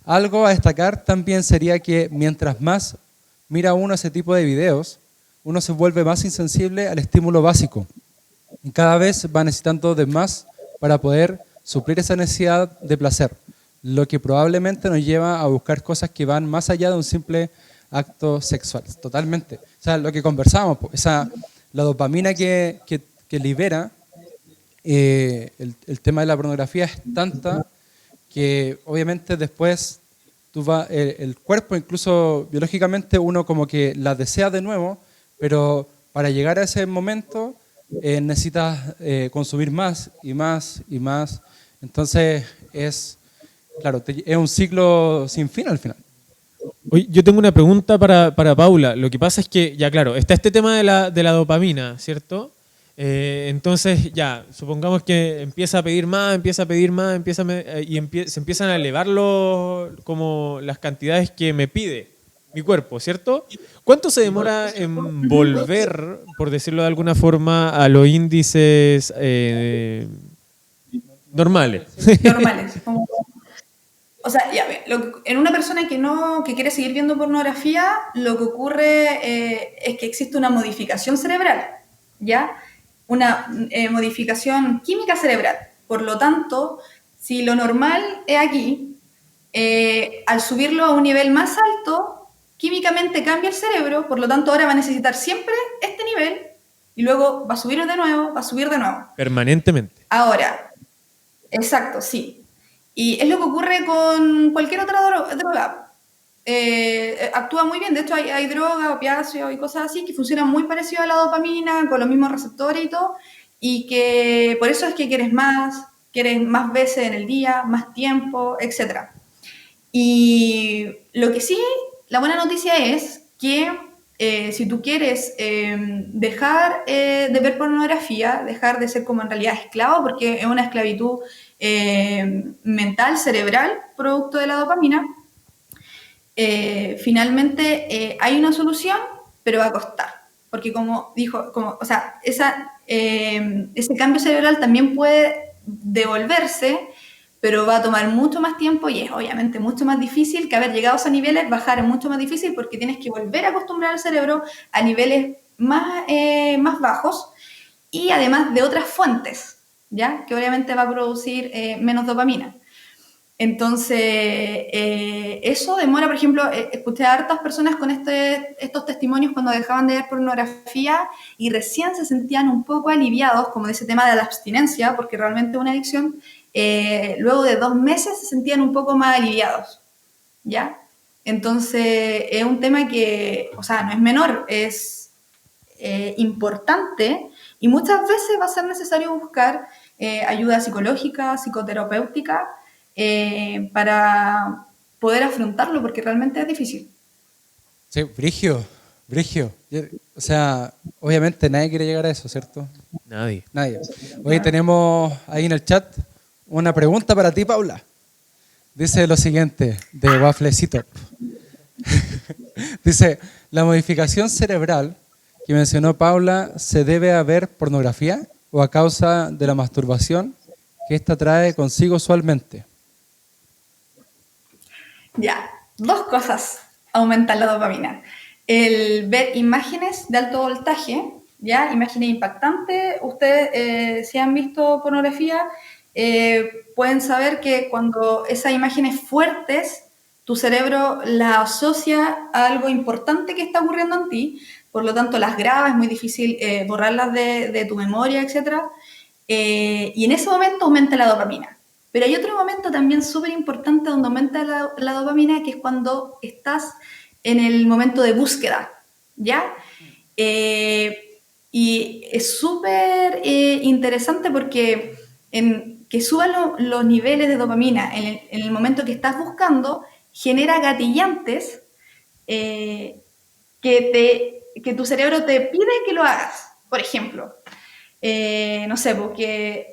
Algo a destacar también sería que mientras más mira uno ese tipo de videos, uno se vuelve más insensible al estímulo básico y cada vez va necesitando de más para poder suplir esa necesidad de placer, lo que probablemente nos lleva a buscar cosas que van más allá de un simple acto sexual. Totalmente. O sea, lo que conversamos, la dopamina que libera el tema de la pornografía es tanta que obviamente después el cuerpo, incluso biológicamente, uno como que la desea de nuevo, pero para llegar a ese momento necesitas consumir más y más y más. Entonces es un ciclo sin fin al final. Oye, yo tengo una pregunta para Paula. Lo que pasa es que, ya claro, está este tema de la dopamina, ¿cierto? Entonces, ya, supongamos que empieza a pedir más, y se empiezan a elevar como las cantidades que me pide mi cuerpo, ¿cierto? ¿Cuánto se demora en volver, por decirlo de alguna forma, a los índices normales? Normales. O sea, ya, en una persona que quiere seguir viendo pornografía, lo que ocurre es que existe una modificación cerebral, ¿ya? Una modificación química cerebral. Por lo tanto, si lo normal es aquí, al subirlo a un nivel más alto, químicamente cambia el cerebro, por lo tanto ahora va a necesitar siempre este nivel y luego va a subir de nuevo, va a subir de nuevo. Permanentemente. Ahora, exacto, sí. Y es lo que ocurre con cualquier otra droga. Actúa muy bien, de hecho hay drogas, opiáceos y cosas así que funcionan muy parecido a la dopamina, con los mismos receptores y todo, y que por eso es que quieres más veces en el día, más tiempo, etc. Y lo que sí, la buena noticia es que si tú quieres dejar de ver pornografía, dejar de ser como en realidad esclavo, porque es una esclavitud mental, cerebral, producto de la dopamina, finalmente hay una solución, pero va a costar. Porque como dijo, ese cambio cerebral también puede devolverse, pero va a tomar mucho más tiempo y es obviamente mucho más difícil que haber llegado a esos niveles, bajar es mucho más difícil porque tienes que volver a acostumbrar al cerebro a niveles más bajos y además de otras fuentes, ¿ya? Que obviamente va a producir menos dopamina. Entonces, eso demora, por ejemplo, escuché a hartas personas con estos testimonios cuando dejaban de ver pornografía y recién se sentían un poco aliviados, como de ese tema de la abstinencia, porque realmente es una adicción, luego de 2 meses se sentían un poco más aliviados, ¿ya? Entonces, es un tema que, o sea, no es menor, es importante y muchas veces va a ser necesario buscar ayuda psicológica, psicoterapéutica, para poder afrontarlo, porque realmente es difícil. Sí, brigio. O sea, obviamente nadie quiere llegar a eso, ¿cierto? Nadie. Hoy tenemos ahí en el chat una pregunta para ti, Paula. Dice lo siguiente, de Wafflecito. Dice, ¿la modificación cerebral que mencionó Paula se debe a ver pornografía o a causa de la masturbación que ésta trae consigo usualmente? Ya, 2 cosas aumentan la dopamina. El ver imágenes de alto voltaje, ya, imágenes impactantes. Ustedes, si han visto pornografía, pueden saber que cuando esas imágenes fuertes, tu cerebro la asocia a algo importante que está ocurriendo en ti, por lo tanto las grabas, es muy difícil borrarlas de tu memoria, etc. Y en ese momento aumenta la dopamina. Pero hay otro momento también súper importante donde aumenta la dopamina, que es cuando estás en el momento de búsqueda, ¿ya? Y es súper interesante porque que suban los niveles de dopamina en el momento que estás buscando genera gatillantes que tu cerebro te pide que lo hagas. Por ejemplo, no sé, porque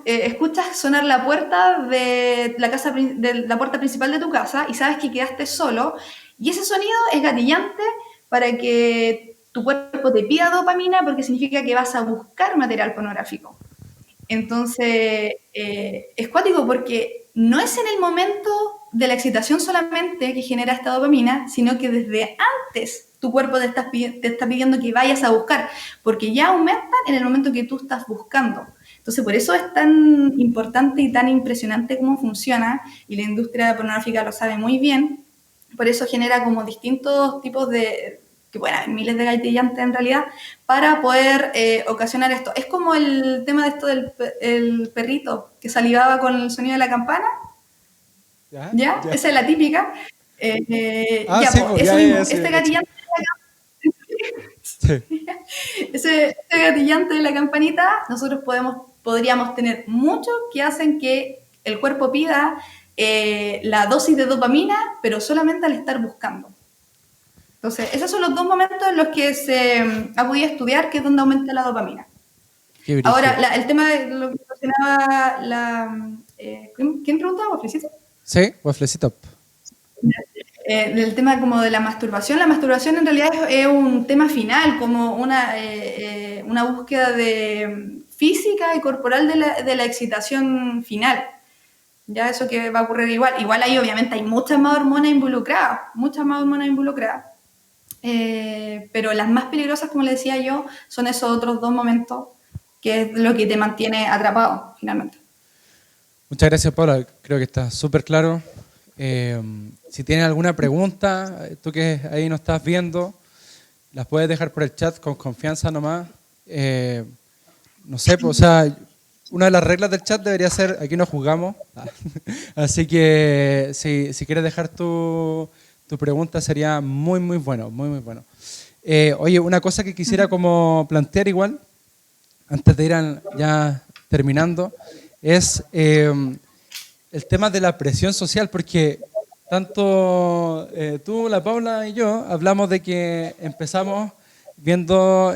escuchas sonar la puerta de la puerta principal de tu casa y sabes que quedaste solo, y ese sonido es gatillante para que tu cuerpo te pida dopamina porque significa que vas a buscar material pornográfico. Entonces, es cuático porque no es en el momento de la excitación solamente que genera esta dopamina, sino que desde antes tu cuerpo te está pidiendo que vayas a buscar, porque ya aumentan en el momento que tú estás buscando. Entonces, por eso es tan importante y tan impresionante cómo funciona, y la industria pornográfica lo sabe muy bien. Por eso genera como distintos tipos que bueno, miles de gatillantes en realidad, para poder ocasionar esto. Es como el tema de esto del perrito que salivaba con el sonido de la campana. ¿Ya? Esa es la típica. Eso mismo, este gatillante ese gatillante de la campanita, nosotros podríamos tener muchos que hacen que el cuerpo pida la dosis de dopamina, pero solamente al estar buscando. Entonces, esos son los dos momentos en los que se ha podido estudiar que es donde aumenta la dopamina. Ahora, el tema de lo que mencionaba ¿quién preguntaba? ¿Waflecito? Sí, Waflecito. El tema como de la masturbación en realidad es un tema final, como una búsqueda física y corporal de la excitación final. Ya eso que va a ocurrir igual. Igual ahí obviamente hay muchas más hormonas involucradas. Pero las más peligrosas, como le decía yo, son esos otros dos momentos que es lo que te mantiene atrapado finalmente. Muchas gracias, Paula. Creo que está súper claro. Si tienes alguna pregunta, tú que ahí nos estás viendo, las puedes dejar por el chat con confianza nomás. No sé, pues, o sea, una de las reglas del chat debería ser, aquí no juzgamos, así que si quieres dejar tu pregunta sería muy, muy bueno, muy, muy bueno. Oye, una cosa que quisiera como plantear igual, antes de ir ya terminando, es el tema de la presión social, porque tanto tú, la Paula y yo hablamos de que empezamos viendo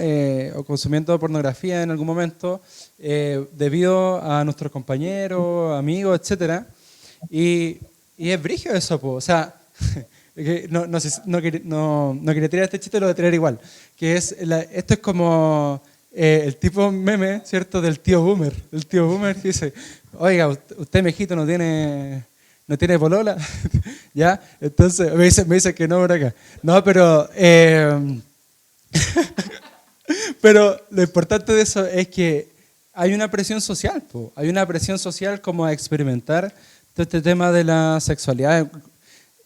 o consumiendo pornografía en algún momento debido a nuestros compañeros, amigos, etcétera, y es brígido eso, po. O sea, no quería tirar este chiste, lo voy a tirar igual, que es esto es como el tipo meme, ¿cierto?, del tío boomer. El tío boomer dice, oiga, usted mejito no tiene polola, ¿ya? Entonces me dice que no por acá. No, pero pero lo importante de eso es que hay una presión social, po. Hay una presión social como a experimentar todo este tema de la sexualidad,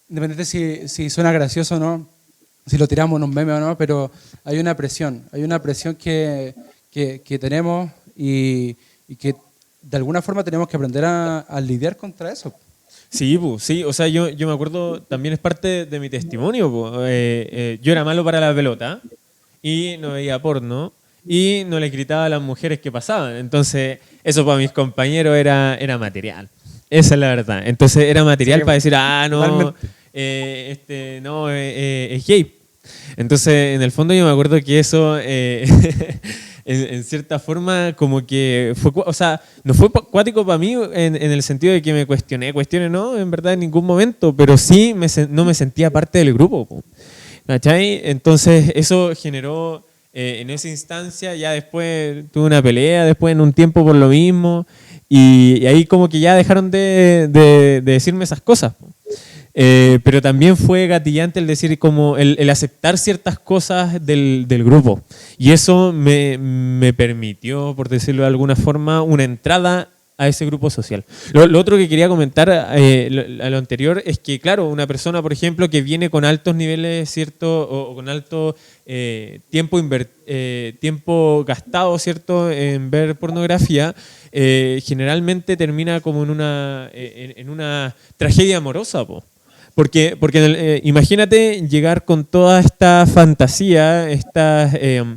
independiente si suena gracioso o no, si lo tiramos en un meme o no, pero hay una presión que tenemos y que de alguna forma tenemos que aprender a lidiar contra eso. Sí, pues, sí, o sea, yo me acuerdo, también es parte de mi testimonio, pues. Yo era malo para la pelota y no veía porno y no le gritaba a las mujeres que pasaban, entonces eso para mis compañeros era material, esa es la verdad, entonces era material, sí, para decir, no, es gay. Entonces, en el fondo yo me acuerdo que eso, en cierta forma, como que fue, o sea, no fue cuático para mí en el sentido de que me cuestioné no, en verdad en ningún momento, pero sí no me sentía parte del grupo, ¿cachai? Entonces eso generó, en esa instancia, ya después tuve una pelea, después en un tiempo por lo mismo, y ahí como que ya dejaron de decirme esas cosas, pero también fue gatillante el decir como el aceptar ciertas cosas del grupo, y eso me permitió, por decirlo de alguna forma, una entrada a ese grupo social. Lo otro que quería comentar a lo anterior es que, claro, una persona, por ejemplo, que viene con altos niveles, ¿cierto? O con alto tiempo gastado, ¿cierto?, en ver pornografía, generalmente termina como en una tragedia amorosa, po. Porque imagínate llegar con toda esta fantasía, este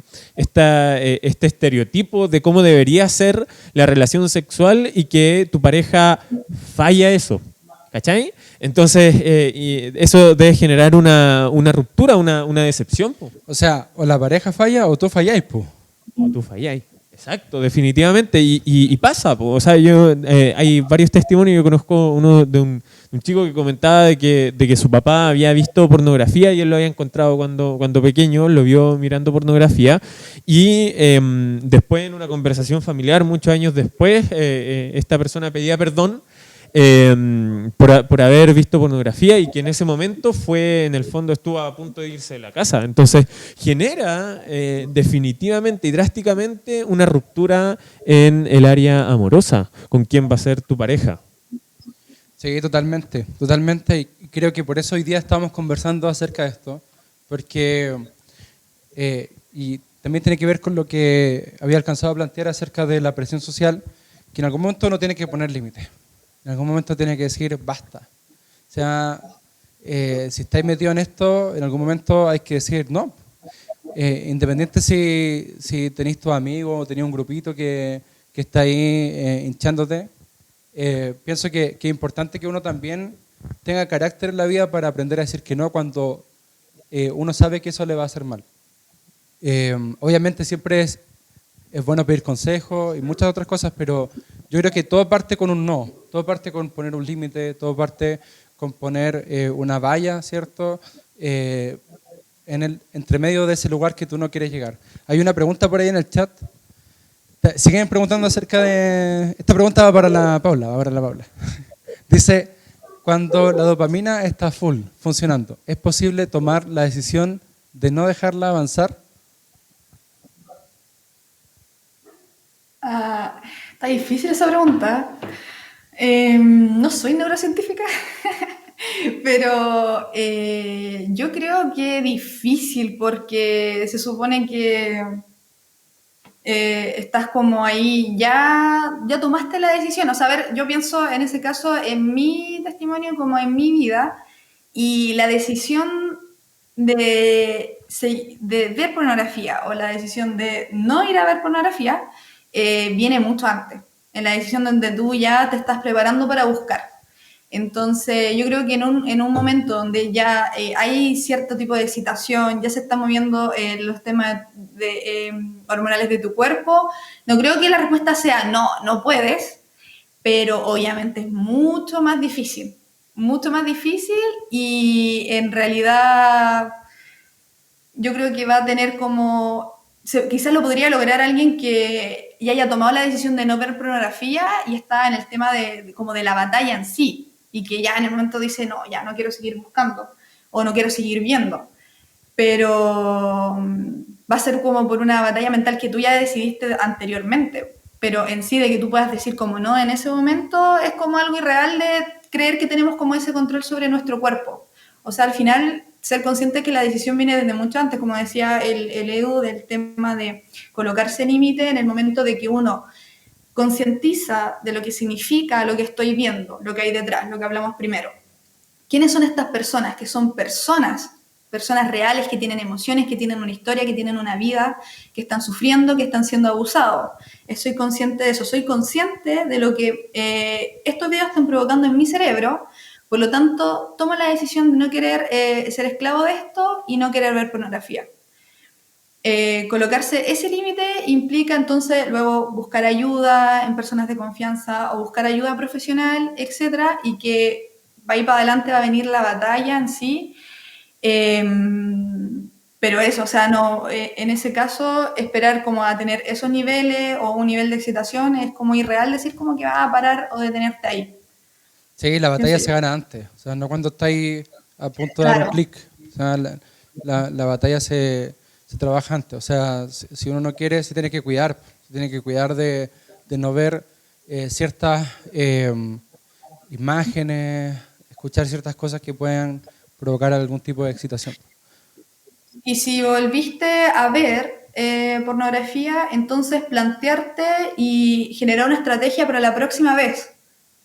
estereotipo de cómo debería ser la relación sexual y que tu pareja falla eso, ¿cachai? Entonces, y eso debe generar una ruptura, una decepción, po. O sea, o la pareja falla o tú falláis, pues. O tú falláis. Exacto, definitivamente. Y pasa, po. O sea, hay varios testimonios. Yo conozco uno de un chico que comentaba de que su papá había visto pornografía y él lo había encontrado cuando pequeño, lo vio mirando pornografía. Y después, en una conversación familiar, muchos años después, esta persona pedía perdón por haber visto pornografía y que en ese momento en el fondo estuvo a punto de irse de la casa. Entonces genera definitivamente y drásticamente una ruptura en el área amorosa con quién va a ser tu pareja. Sí, totalmente, totalmente. Y creo que por eso hoy día estamos conversando acerca de esto, porque y también tiene que ver con lo que había alcanzado a plantear acerca de la presión social, que en algún momento uno tiene que poner límites. En algún momento tiene que decir basta. O sea, si estáis metidos en esto, en algún momento hay que decir no. Independiente si tenéis tus amigos o tenéis un grupito que está ahí hinchándote, pienso que es importante que uno también tenga carácter en la vida para aprender a decir que no cuando uno sabe que eso le va a hacer mal. Obviamente siempre es bueno pedir consejos y muchas otras cosas, pero yo creo que todo parte con un no, todo parte con poner un límite, todo parte con poner una valla, ¿cierto? Entre medio de ese lugar que tú no quieres llegar. Hay una pregunta por ahí en el chat. Siguen preguntando acerca de... Esta pregunta va para la Paula. Dice, cuando la dopamina está funcionando, ¿es posible tomar la decisión de no dejarla avanzar? Está difícil esa pregunta. No soy neurocientífica, pero yo creo que es difícil porque se supone que estás como ahí, ya tomaste la decisión. O sea, a ver, yo pienso en ese caso en mi testimonio como en mi vida, y la decisión de ver pornografía o la decisión de no ir a ver pornografía viene mucho antes, en la decisión donde tú ya te estás preparando para buscar. Entonces, yo creo que en un momento donde ya hay cierto tipo de excitación, ya se están moviendo los temas hormonales de tu cuerpo, no creo que la respuesta sea no puedes, pero obviamente es mucho más difícil y en realidad yo creo que va a tener como... Quizás lo podría lograr alguien que ya haya tomado la decisión de no ver pornografía y está en el tema como de la batalla en sí, y que ya en el momento dice, no, ya no quiero seguir buscando o no quiero seguir viendo. Pero va a ser como por una batalla mental que tú ya decidiste anteriormente. Pero en sí, de que tú puedas decir como no en ese momento, es como algo irreal de creer que tenemos como ese control sobre nuestro cuerpo. O sea, al final, ser consciente que la decisión viene desde mucho antes, como decía el Edu, del tema de colocarse límite en el momento de que uno concientiza de lo que significa lo que estoy viendo, lo que hay detrás, lo que hablamos primero. ¿Quiénes son estas personas? Que son personas reales, que tienen emociones, que tienen una historia, que tienen una vida, que están sufriendo, que están siendo abusados. Soy consciente de eso, soy consciente de lo que estos videos están provocando en mi cerebro. Por lo tanto, tomo la decisión de no querer ser esclavo de esto y no querer ver pornografía. Colocarse ese límite implica entonces luego buscar ayuda en personas de confianza o buscar ayuda profesional, etcétera, y que ahí para adelante va a venir la batalla en sí. Pero eso, o sea, no, en ese caso, esperar como a tener esos niveles o un nivel de excitación es como irreal decir como que va a parar o detenerte ahí. Sí, la batalla se gana antes, o sea, no cuando estáis a punto de dar un clic. O sea, la batalla se trabaja antes. O sea, si uno no quiere, se tiene que cuidar de no ver ciertas imágenes, escuchar ciertas cosas que puedan provocar algún tipo de excitación. Y si volviste a ver pornografía, entonces plantearte y generar una estrategia para la próxima vez.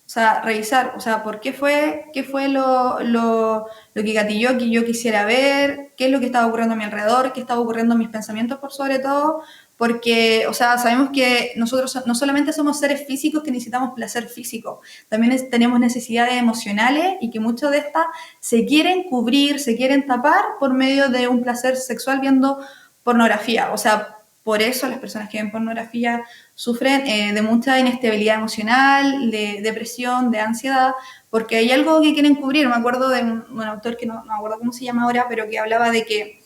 O sea, revisar, o sea, qué fue lo que gatilló que yo quisiera ver, qué es lo que estaba ocurriendo a mi alrededor, qué estaba ocurriendo en mis pensamientos por sobre todo, porque, o sea, sabemos que nosotros no solamente somos seres físicos que necesitamos placer físico, también tenemos necesidades emocionales y que muchas de estas se quieren cubrir, se quieren tapar por medio de un placer sexual viendo pornografía. O sea, por eso las personas que ven pornografía sufren de mucha inestabilidad emocional, de depresión, de ansiedad, porque hay algo que quieren cubrir. Me acuerdo de un autor que no me acuerdo cómo se llama ahora, pero que hablaba de que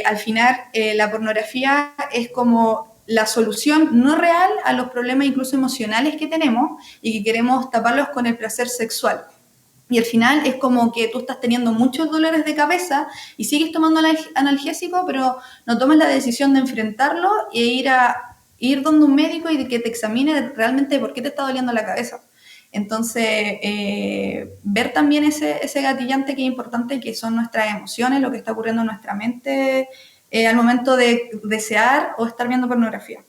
al final la pornografía es como la solución no real a los problemas incluso emocionales que tenemos y que queremos taparlos con el placer sexual. Y al final es como que tú estás teniendo muchos dolores de cabeza y sigues tomando analgésico, pero no tomas la decisión de enfrentarlo e ir donde un médico y de que te examine realmente por qué te está doliendo la cabeza. Entonces, ver también ese gatillante que es importante, que son nuestras emociones, lo que está ocurriendo en nuestra mente al momento de desear o estar viendo pornografía.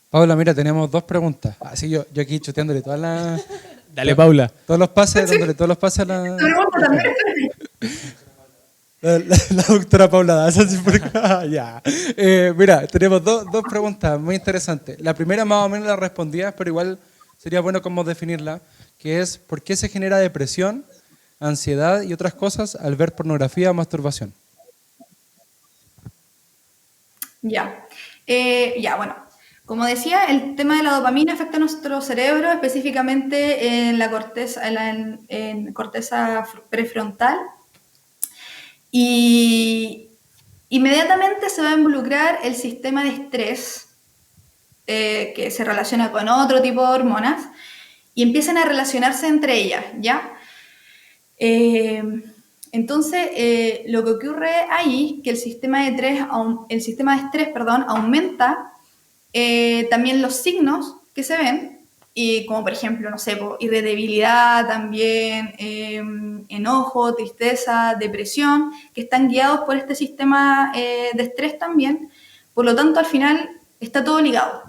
Paula, mira, tenemos 2 preguntas. Así yo aquí chuteándole todas las... Dale, Paula. Todos los pases, dándole todos los pases a la... La doctora Paula Daza, ya. Mira, tenemos dos preguntas muy interesantes. La primera más o menos la respondías, pero igual sería bueno como definirla, que es ¿por qué se genera depresión, ansiedad y otras cosas al ver pornografía o masturbación? Ya, bueno. Como decía, el tema de la dopamina afecta a nuestro cerebro, específicamente en la corteza, en corteza prefrontal. Y inmediatamente se va a involucrar el sistema de estrés, que se relaciona con otro tipo de hormonas, y empiezan a relacionarse entre ellas, ¿ya? Entonces, lo que ocurre ahí, que el sistema de estrés, aumenta también los signos que se ven, y como por ejemplo, no sé, irritabilidad también, enojo, tristeza, depresión, que están guiados por este sistema de estrés también. Por lo tanto, al final está todo ligado,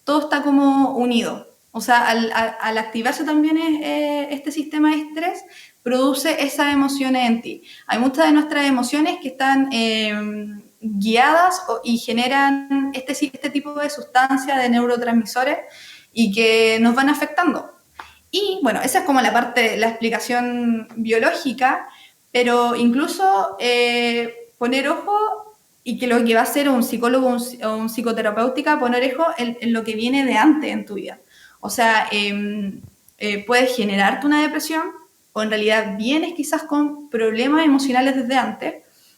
todo está como unido. O sea, al activarse también este sistema de estrés, produce esas emociones en ti. Hay muchas de nuestras emociones que están guiadas y generan este tipo de sustancias, de neurotransmisores, y que nos van afectando. Y bueno, esa es como la parte, la explicación biológica, pero incluso poner ojo, y que lo que va a hacer un psicólogo o un psicoterapeuta, poner ojo en lo que viene de antes en tu vida. O sea, puedes generarte una depresión, o en realidad vienes quizás con problemas emocionales desde antes,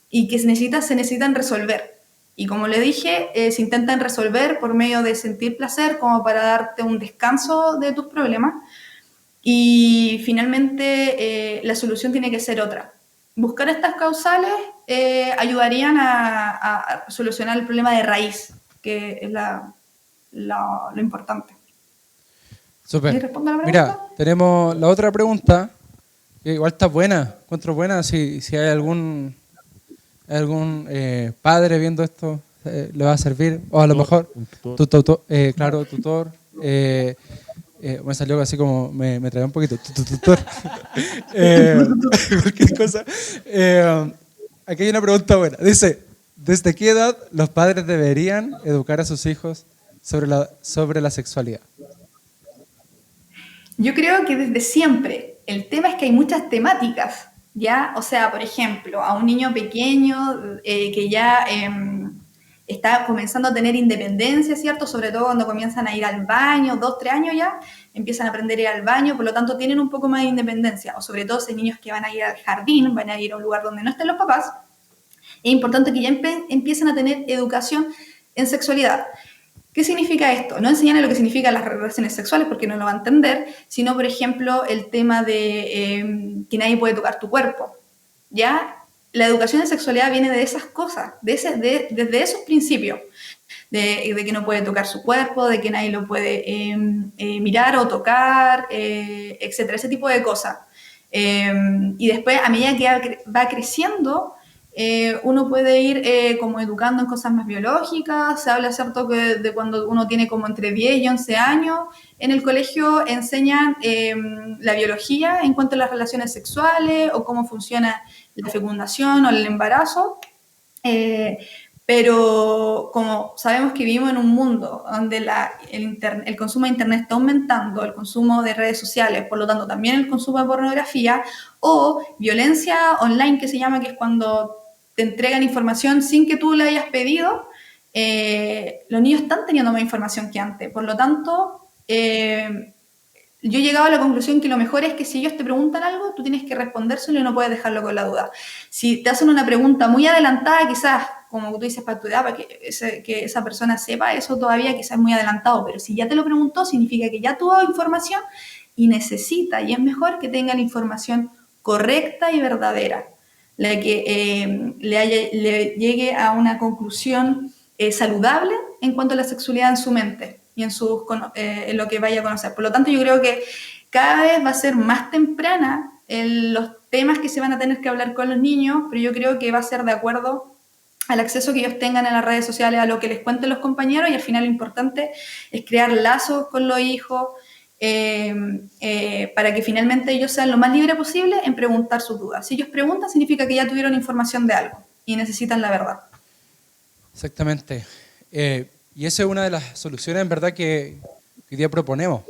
y que se necesitan resolver. Y como le dije, se intentan resolver por medio de sentir placer, como para darte un descanso de tus problemas. Y finalmente la solución tiene que ser otra. Buscar estas causales ayudarían a solucionar el problema de raíz, que es lo importante. Súper. ¿Me respondo a la pregunta? Mira, tenemos la otra pregunta, que igual está buena, encuentro buena, si hay algún padre viendo esto, le va a servir, o a lo mejor tutor. Me salió así como, me traía un poquito, tutor. Cualquier cosa. Aquí hay una pregunta buena. Dice, ¿desde qué edad los padres deberían educar a sus hijos sobre la sexualidad? Yo creo que desde siempre. El tema es que hay muchas temáticas, ¿ya? O sea, por ejemplo, a un niño pequeño que ya está comenzando a tener independencia, ¿cierto? Sobre todo cuando comienzan a ir al baño, 2, 3 años ya, empiezan a aprender a ir al baño, por lo tanto tienen un poco más de independencia. O sobre todo esos niños que van a ir al jardín, van a ir a un lugar donde no estén los papás. Es importante que ya empiecen a tener educación en sexualidad. ¿Qué significa esto? No enseñarle lo que significan las relaciones sexuales porque no lo va a entender, sino, por ejemplo, el tema de que nadie puede tocar tu cuerpo, ¿ya? La educación en sexualidad viene de esas cosas, desde esos principios. de que no puede tocar su cuerpo, de que nadie lo puede mirar o tocar, etcétera, ese tipo de cosas. Y después, a medida que va creciendo, uno puede ir como educando en cosas más biológicas. Se habla, ¿cierto?, que de cuando uno tiene como entre 10 y 11 años. En el colegio enseñan la biología en cuanto a las relaciones sexuales o cómo funciona la fecundación o el embarazo. Pero como sabemos que vivimos en un mundo donde el consumo de Internet está aumentando, el consumo de redes sociales, por lo tanto también el consumo de pornografía o violencia online, que se llama, que es cuando te entregan información sin que tú la hayas pedido, los niños están teniendo más información que antes. Por lo tanto, yo he llegado a la conclusión que lo mejor es que si ellos te preguntan algo, tú tienes que respondérselo y no puedes dejarlo con la duda. Si te hacen una pregunta muy adelantada, quizás, como tú dices, para tu edad, para que esa persona sepa, eso todavía quizás es muy adelantado, pero si ya te lo preguntó, significa que ya tuvo información y necesita, y es mejor que tengan información correcta y verdadera, la que le llegue a una conclusión saludable en cuanto a la sexualidad en su mente y en lo que vaya a conocer. Por lo tanto, yo creo que cada vez va a ser más temprana en los temas que se van a tener que hablar con los niños, pero yo creo que va a ser de acuerdo al acceso que ellos tengan a las redes sociales, a lo que les cuenten los compañeros, y al final lo importante es crear lazos con los hijos para que finalmente ellos sean lo más libres posible en preguntar sus dudas. Si ellos preguntan, significa que ya tuvieron información de algo y necesitan la verdad. Exactamente. Y esa es una de las soluciones, en verdad, que hoy día proponemos,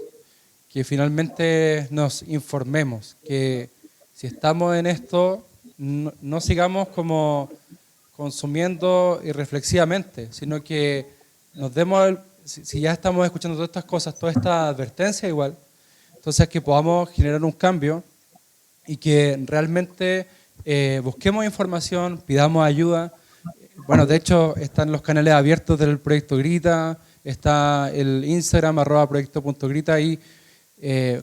que finalmente nos informemos, que si estamos en esto, no sigamos como consumiendo irreflexivamente, sino que nos demos, si ya estamos escuchando todas estas cosas, toda esta advertencia igual, entonces que podamos generar un cambio y que realmente busquemos información, pidamos ayuda. Bueno, de hecho, están los canales abiertos del Proyecto Grita, está el Instagram, @proyecto.grita, y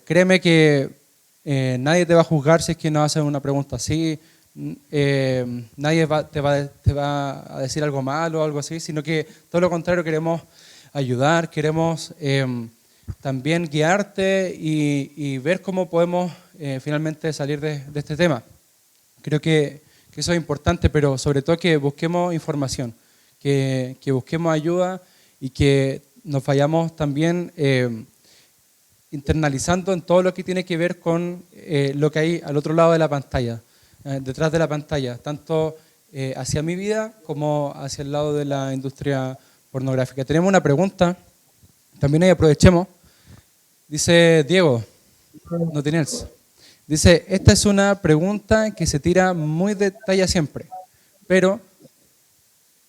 créeme que nadie te va a juzgar si es que nos hacen una pregunta así, nadie te va a decir algo malo o algo así, sino que todo lo contrario, queremos ayudar, queremos también guiarte y ver cómo podemos finalmente salir de este tema. Creo que eso es importante, pero sobre todo que busquemos información, que busquemos ayuda y que nos vayamos también internalizando en todo lo que tiene que ver con lo que hay al otro lado de la pantalla, detrás de la pantalla, tanto hacia mi vida como hacia el lado de la industria pornográfica. Tenemos una pregunta, también ahí aprovechemos. Dice Diego, no tienes. Dice, esta es una pregunta que se tira muy de talla siempre, pero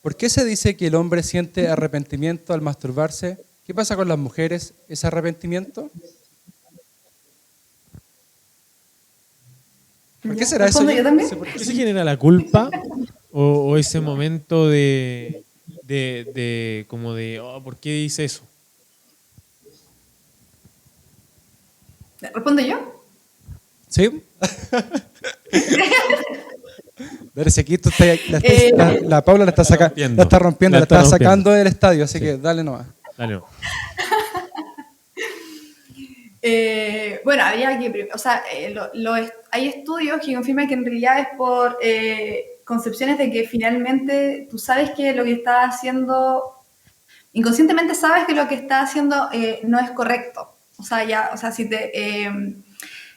¿por qué se dice que el hombre siente arrepentimiento al masturbarse? ¿Qué pasa con las mujeres? ¿Ese arrepentimiento? ¿Por qué será eso? ¿Respondo yo también? ¿Qué se genera, la culpa o ese momento como de, oh, ¿por qué dice eso? ¿Respondo yo? ¿Sí? Ver si aquí la Paula la está rompiendo, la está sacando del estadio, así que dale nomás. Dale. Bueno, hay estudios que confirman que en realidad es por concepciones de que finalmente tú sabes que lo que estás haciendo, inconscientemente sabes que lo que estás haciendo no es correcto.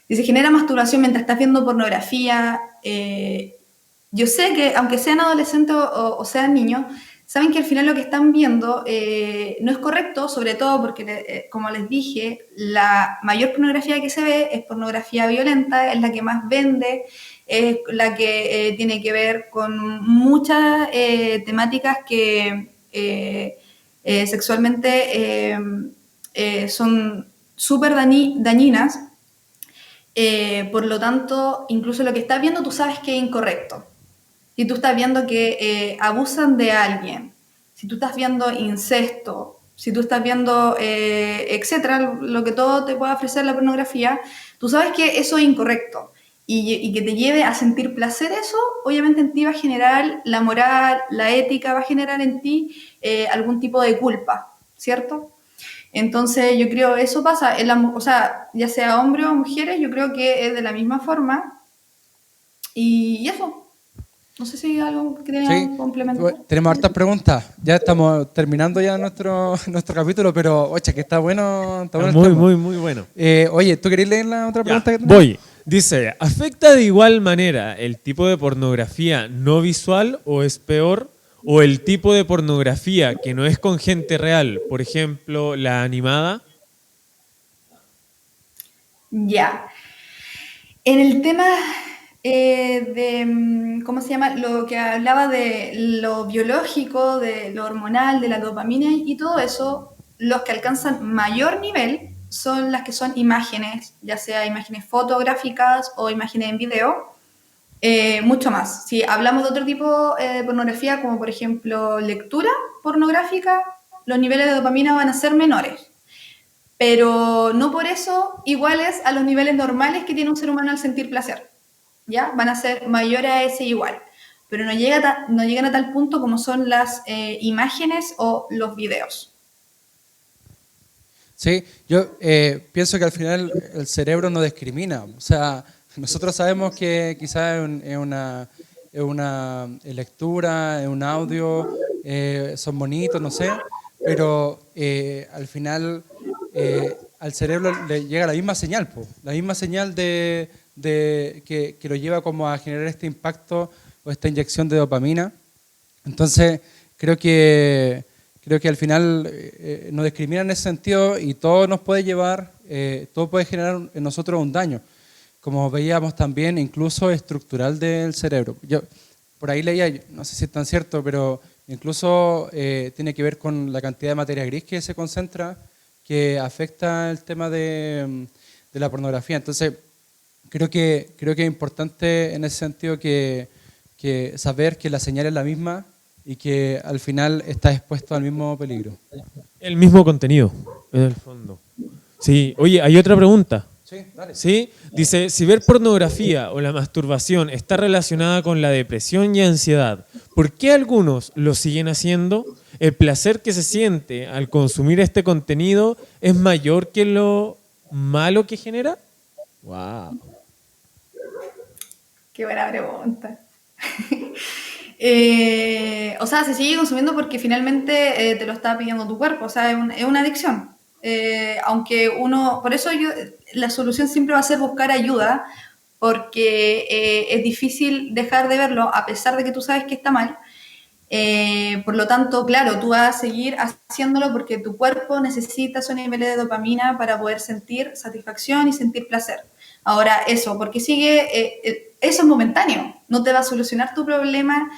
Si se genera masturbación mientras estás viendo pornografía, yo sé que aunque sean adolescentes o sean niños, saben que al final lo que están viendo no es correcto, sobre todo porque, como les dije, la mayor pornografía que se ve es pornografía violenta, es la que más vende, es la que tiene que ver con muchas temáticas que sexualmente son súper dañinas. Por lo tanto, incluso lo que estás viendo tú sabes que es incorrecto. Si tú estás viendo que abusan de alguien, si tú estás viendo incesto, si tú estás viendo, etcétera, lo que todo te puede ofrecer la pornografía, tú sabes que eso es incorrecto. y que te lleve a sentir placer eso, obviamente en ti va a generar la moral, la ética, va a generar en ti algún tipo de culpa, ¿cierto? Entonces yo creo eso pasa, o sea, ya sea hombres o mujeres, yo creo que es de la misma forma y eso. No sé si hay algo que Sí, querían complementar. tenemos hartas preguntas. Ya estamos terminando ya nuestro capítulo, pero oye, que está bueno el Muy, tema. muy, muy bueno. Oye, ¿tú querías leer la otra Ya, pregunta que tenemos? voy. Dice, ¿afecta de igual manera el tipo de pornografía no visual o es peor? ¿O el tipo de pornografía que no es con gente real? Por ejemplo, la animada. Ya. En el tema ¿cómo se llama? Lo que hablaba de lo biológico, de lo hormonal, de la dopamina y todo eso, los que alcanzan mayor nivel son las que son imágenes, ya sea imágenes fotográficas o imágenes en video, mucho más. Si hablamos de otro tipo de pornografía, como por ejemplo lectura pornográfica, los niveles de dopamina van a ser menores, pero no por eso iguales a los niveles normales que tiene un ser humano al sentir placer. ¿Ya? Van a ser mayores a ese igual, pero no llegan a tal punto como son las imágenes o los videos. Sí, yo pienso que al final el cerebro no discrimina. O sea, nosotros sabemos que quizás es una lectura, es un audio, son bonitos, no sé, pero al final al cerebro le llega la misma señal, po, la misma señal que lo lleva como a generar este impacto o esta inyección de dopamina. Entonces, creo que al final nos discrimina en ese sentido y todo nos puede llevar, todo puede generar en nosotros un daño, como veíamos también incluso estructural del cerebro. Yo por ahí leía, no sé si es tan cierto, pero incluso tiene que ver con la cantidad de materia gris que se concentra, que afecta el tema de la pornografía. Entonces, creo que es importante en ese sentido que saber que la señal es la misma y que al final está expuesto al mismo peligro. El mismo contenido, en el fondo. Sí, oye, hay otra pregunta. Sí, dale. ¿Sí? Dice, si ver pornografía o la masturbación está relacionada con la depresión y ansiedad, ¿por qué algunos lo siguen haciendo? ¿El placer que se siente al consumir este contenido es mayor que lo malo que genera? Wow. Qué buena pregunta. O sea, se sigue consumiendo porque finalmente te lo está pidiendo tu cuerpo, o sea, es una adicción. Aunque uno, por eso la solución siempre va a ser buscar ayuda, porque es difícil dejar de verlo a pesar de que tú sabes que está mal. Por lo tanto, claro, tú vas a seguir haciéndolo porque tu cuerpo necesita esos niveles de dopamina para poder sentir satisfacción y sentir placer. Ahora, eso, porque eso es momentáneo, no te va a solucionar tu problema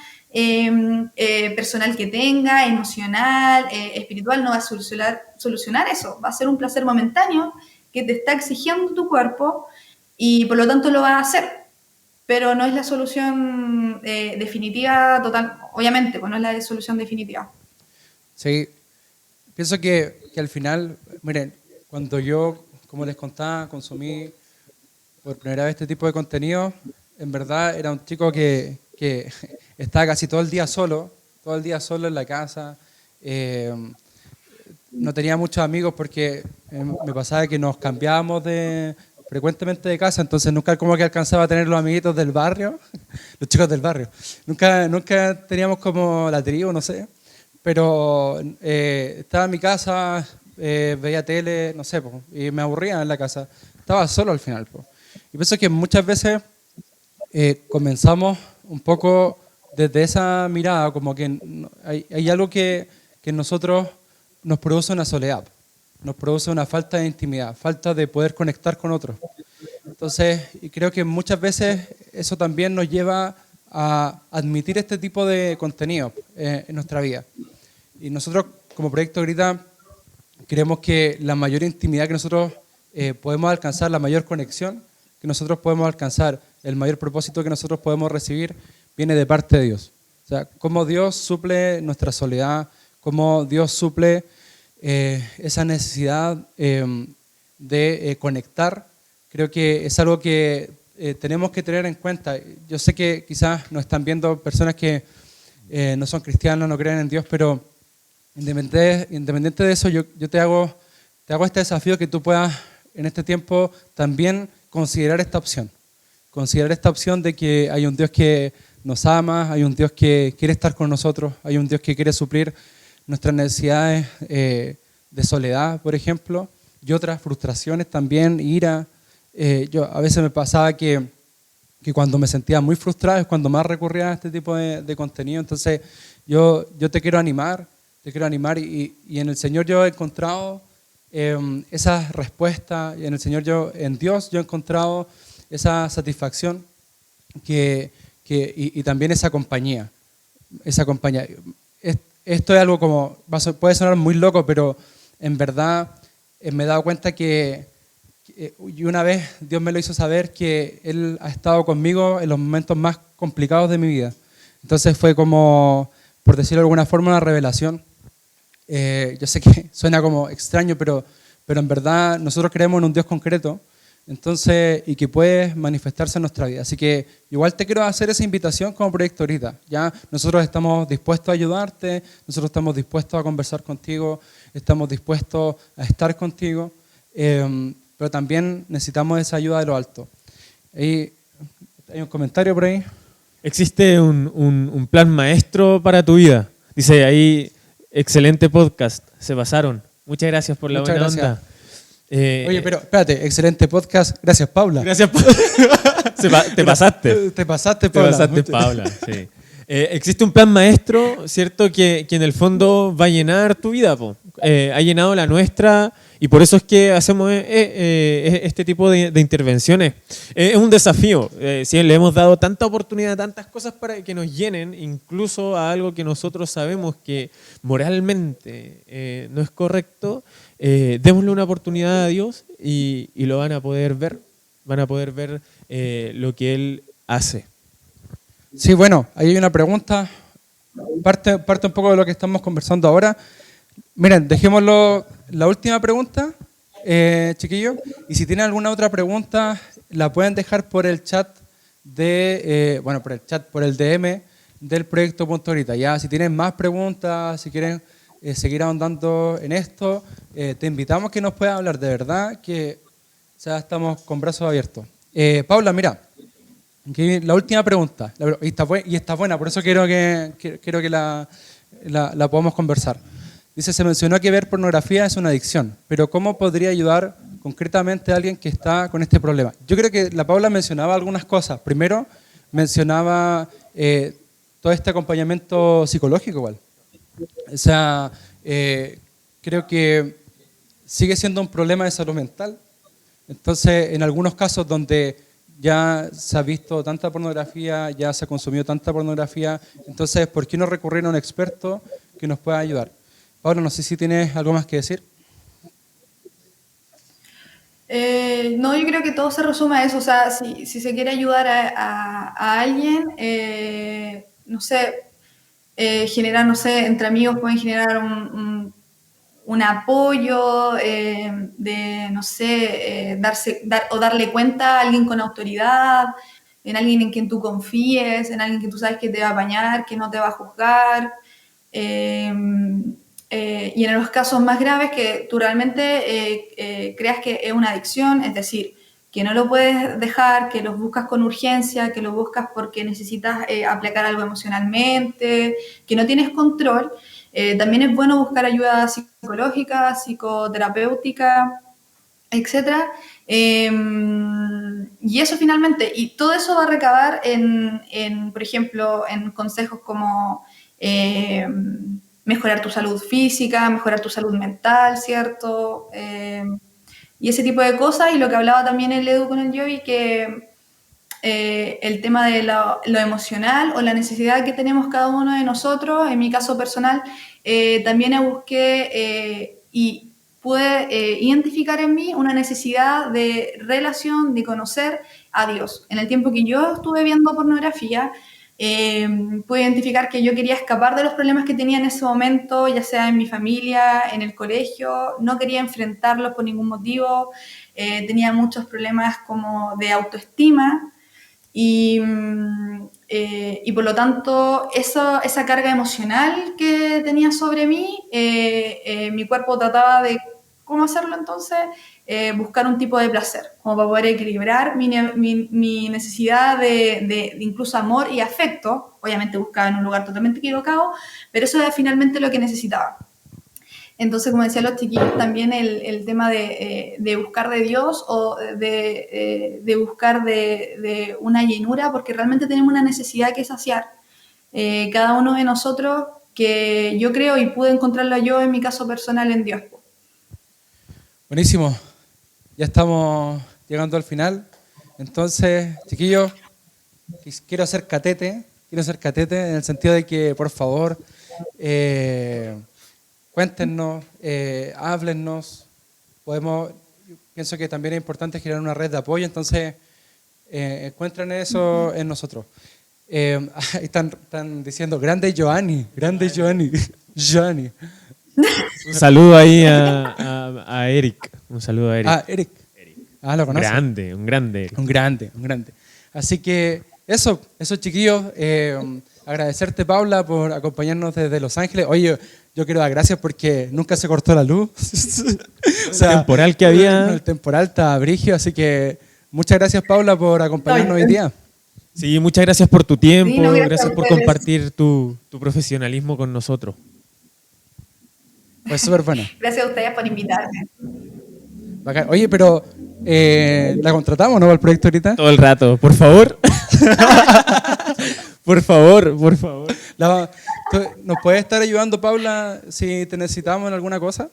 personal que tenga, emocional, espiritual, no va a solucionar eso, va a ser un placer momentáneo que te está exigiendo tu cuerpo y por lo tanto lo va a hacer, pero no es la solución definitiva total, obviamente, pues no es la solución definitiva. Sí, pienso que al final, miren, cuando yo, como les contaba, consumí por primera vez este tipo de contenido, en verdad era un chico que estaba casi todo el día solo en la casa. No tenía muchos amigos porque me pasaba que nos cambiábamos frecuentemente de casa, entonces nunca como que alcanzaba a tener los amiguitos del barrio, los chicos del barrio. Nunca teníamos como la tribu, no sé, pero estaba en mi casa, veía tele, no sé, y me aburría en la casa. Estaba solo al final. Y pienso que muchas veces comenzamos un poco desde esa mirada, como que hay algo que en nosotros nos produce una soledad, nos produce una falta de intimidad, falta de poder conectar con otros. Entonces, y creo que muchas veces eso también nos lleva a admitir este tipo de contenido en nuestra vida. Y nosotros, como Proyecto Grita, creemos que la mayor intimidad que nosotros podemos alcanzar, la mayor conexión que nosotros podemos alcanzar, el mayor propósito que nosotros podemos recibir, viene de parte de Dios. O sea, cómo Dios suple nuestra soledad, cómo Dios suple esa necesidad de conectar. Creo que es algo que tenemos que tener en cuenta, yo sé que quizás nos están viendo personas que no son cristianos, no creen en Dios, pero independiente de eso, yo te hago este desafío que tú puedas en este tiempo también considerar esta opción. Considerar esta opción de que hay un Dios que nos ama, hay un Dios que quiere estar con nosotros, hay un Dios que quiere suplir nuestras necesidades de soledad, por ejemplo, y otras frustraciones también, ira. Yo a veces me pasaba que cuando me sentía muy frustrado es cuando más recurría a este tipo de contenido. Entonces yo te quiero animar y en el Señor yo he encontrado esa respuesta, y en el Señor en Dios yo he encontrado esa satisfacción y también esa compañía. Esto es algo como, puede sonar muy loco, pero en verdad me he dado cuenta y una vez Dios me lo hizo saber que Él ha estado conmigo en los momentos más complicados de mi vida. Entonces fue como, por decirlo de alguna forma, una revelación. Yo sé que suena como extraño, pero en verdad nosotros creemos en un Dios concreto, entonces, y que puede manifestarse en nuestra vida. Así que igual te quiero hacer esa invitación como Proyecto Ahorita. Ya nosotros estamos dispuestos a ayudarte, nosotros estamos dispuestos a conversar contigo, estamos dispuestos a estar contigo, pero también necesitamos esa ayuda de lo alto. Hay un comentario por ahí. Existe un plan maestro para tu vida. Dice ahí, excelente podcast, se pasaron. Muchas gracias por la buena onda. Oye, pero espérate, excelente podcast. Gracias, Paula. Gracias, te pasaste. Te pasaste, Paula. Te pasaste, Paula, sí. Existe un plan maestro, ¿cierto? Que en el fondo va a llenar tu vida, ha llenado la nuestra, y por eso es que hacemos este tipo de intervenciones. Es un desafío. Sí, le hemos dado tanta oportunidad, tantas cosas para que nos llenen, incluso a algo que nosotros sabemos que moralmente no es correcto. Démosle una oportunidad a Dios y lo van a poder ver. Van a poder ver lo que Él hace. Sí, bueno, ahí hay una pregunta. Parte un poco de lo que estamos conversando ahora. Miren, dejémoslo la última pregunta, chiquillos. Y si tienen alguna otra pregunta, la pueden dejar por el chat por el DM del proyecto Punto Ahorita. Ya, si tienen más preguntas, si quieren seguir ahondando en esto, te invitamos a que nos puedas hablar. De verdad que estamos con brazos abiertos. Paula, mira. La última pregunta, y está buena, por eso quiero que la podamos conversar. Dice, se mencionó que ver pornografía es una adicción, pero ¿cómo podría ayudar concretamente a alguien que está con este problema? Yo creo que la Paula mencionaba algunas cosas. Primero, mencionaba todo este acompañamiento psicológico igual. O sea, creo que sigue siendo un problema de salud mental. Entonces, en algunos casos donde ya se ha visto tanta pornografía, ya se ha consumido tanta pornografía, entonces, ¿por qué no recurrir a un experto que nos pueda ayudar? Paula, no sé si tienes algo más que decir. No, yo creo que todo se resume a eso. O sea, si se quiere ayudar a alguien, no sé, generar, no sé, entre amigos pueden generar un apoyo, no sé, darle cuenta a alguien con autoridad, en alguien en quien tú confíes, en alguien que tú sabes que te va a apañar, que no te va a juzgar. Y en los casos más graves que tú realmente creas que es una adicción, es decir, que no lo puedes dejar, que los buscas con urgencia, que lo buscas porque necesitas aplacar algo emocionalmente, que no tienes control, también es bueno buscar ayuda psicológica, psicoterapéutica, etc. Y eso finalmente, y todo eso va a recabar por ejemplo, en consejos como mejorar tu salud física, mejorar tu salud mental, ¿cierto? Y ese tipo de cosas, y lo que hablaba también el Edu con el Joey, que el tema de lo emocional o la necesidad que tenemos cada uno de nosotros, en mi caso personal, también busqué y pude identificar en mí una necesidad de relación, de conocer a Dios. En el tiempo que yo estuve viendo pornografía, pude identificar que yo quería escapar de los problemas que tenía en ese momento, ya sea en mi familia, en el colegio, no quería enfrentarlos por ningún motivo, tenía muchos problemas como de autoestima y por lo tanto esa carga emocional que tenía sobre mí, mi cuerpo trataba de, ¿cómo hacerlo entonces? Buscar un tipo de placer, como para poder equilibrar mi necesidad de incluso amor y afecto. Obviamente buscaba en un lugar totalmente equivocado, pero eso era finalmente lo que necesitaba. Entonces, como decían los chiquillos, también el tema de buscar de Dios o de buscar de una llenura, porque realmente tenemos una necesidad que saciar. Cada uno de nosotros, que yo creo y pude encontrarlo yo en mi caso personal en Dios. Buenísimo. Ya estamos llegando al final. Entonces, chiquillos, quiero hacer catete en el sentido de que, por favor, cuéntenos, háblennos. Pienso que también es importante generar una red de apoyo, entonces encuentren eso en nosotros. Están diciendo, grande Joanny. Joanny. Un saludo ahí a Eric. Un saludo a Eric. Eric. ¿Lo conoces? Un grande Eric. Un grande. Así que eso chiquillos, agradecerte, Paula, por acompañarnos desde Los Ángeles. Oye, yo quiero dar gracias porque nunca se cortó la luz. O sea, el temporal que había. El temporal estaba brígido, así que muchas gracias, Paula, por acompañarnos hoy día. Sí, muchas gracias por tu tiempo, Sí, gracias por compartir tu profesionalismo con nosotros. Fue súper bueno. Gracias a ustedes por invitarme. Bacán. Oye, pero ¿la contratamos, no, al proyecto ahorita? Todo el rato, por favor. Por favor. ¿Nos puedes estar ayudando, Paula, si te necesitamos en alguna cosa?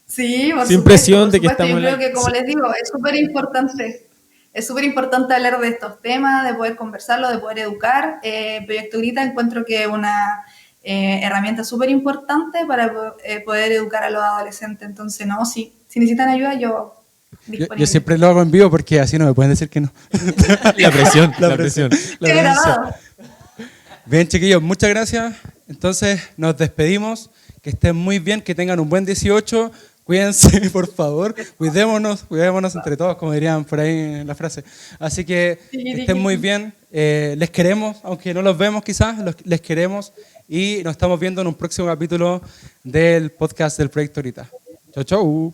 Sí, por Sin supuesto, presión de que Yo estamos creo que, como les digo, es súper importante. Es súper importante hablar de estos temas, de poder conversarlo, de poder educar. Proyecto Grita encuentro que es una herramienta súper importante para poder educar a los adolescentes. Entonces, no, si necesitan ayuda, yo disponible. Yo siempre lo hago en vivo porque así no me pueden decir que no. La presión. Qué grabado. Bien, chiquillos, muchas gracias. Entonces, nos despedimos. Que estén muy bien, que tengan un buen 18. Cuídense, por favor. Cuidémonos entre todos, como dirían por ahí en la frase. Así que estén muy bien. Les queremos, aunque no los vemos quizás, les queremos. Y nos estamos viendo en un próximo capítulo del podcast del Proyecto Ahorita. Chau.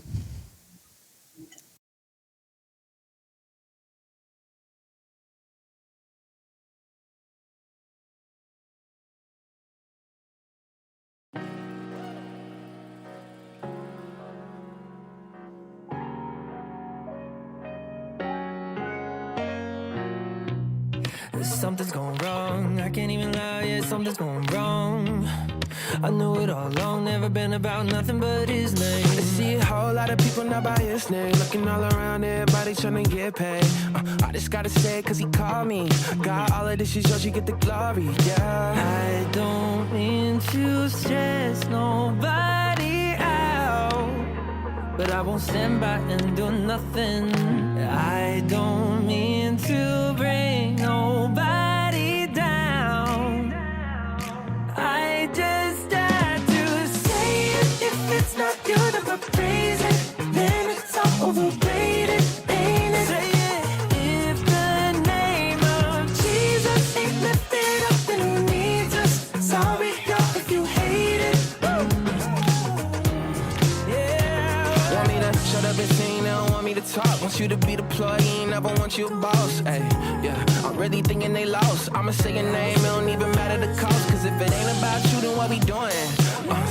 Something's going wrong, I can't even lie, yeah, something's going wrong. I knew it all along, never been about nothing but his name. I see a whole lot of people not by his name, looking all around, everybody trying to get paid. I just gotta say it cause he called me. Got all of this shit so she get the glory, yeah. I don't mean to stress nobody out, but I won't stand by and do nothing. I don't mean to bring nobody down. I just had to say it. If it's not you, then we're praising. Then it's all overrated, ain't it? Say it. If the name of Jesus ain't lifted up, then who needs us? Sorry, y'all, if you hate it. yeah. Want me to shut up and sing, they don't want me to talk. Want you to be the employee, never want you a boss. Ay, yeah, I'm really thinking they lost. I'ma say your name, it don't even matter the cost. Cause if it ain't about you, then what we doing?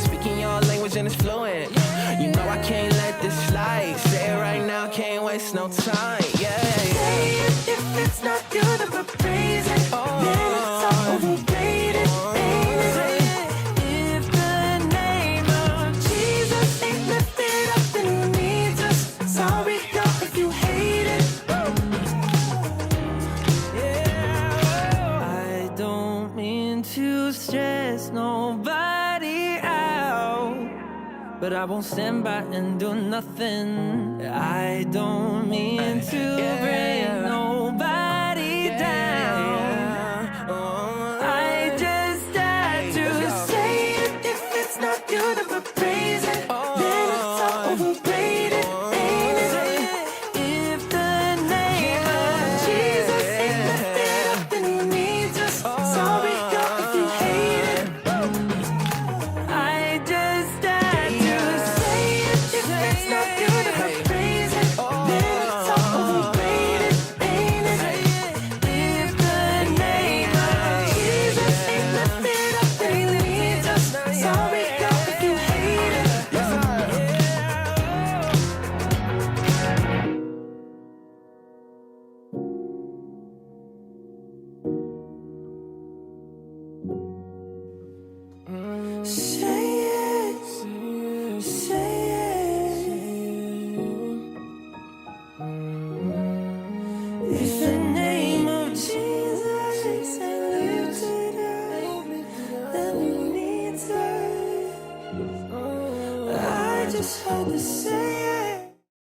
Speaking your language and it's fluent. You know I can't let this slide. Say it right now, can't waste no time. Yeah, Say it. If it's not you, then we're praising. Then it's all overrated, ain't it? Say it. If the name of Jesus ain't lifted up, then who needs us? Sorry, y'all, if you hate it. I don't mean to stress nobody out, but I won't stand by and do nothing. I don't mean to bring nobody down. I just had to Say it, if it's not you, then we're praising. Then it's all overrated, ain't it? If the name of Jesus is lifted up, then we need to. I just had to say it.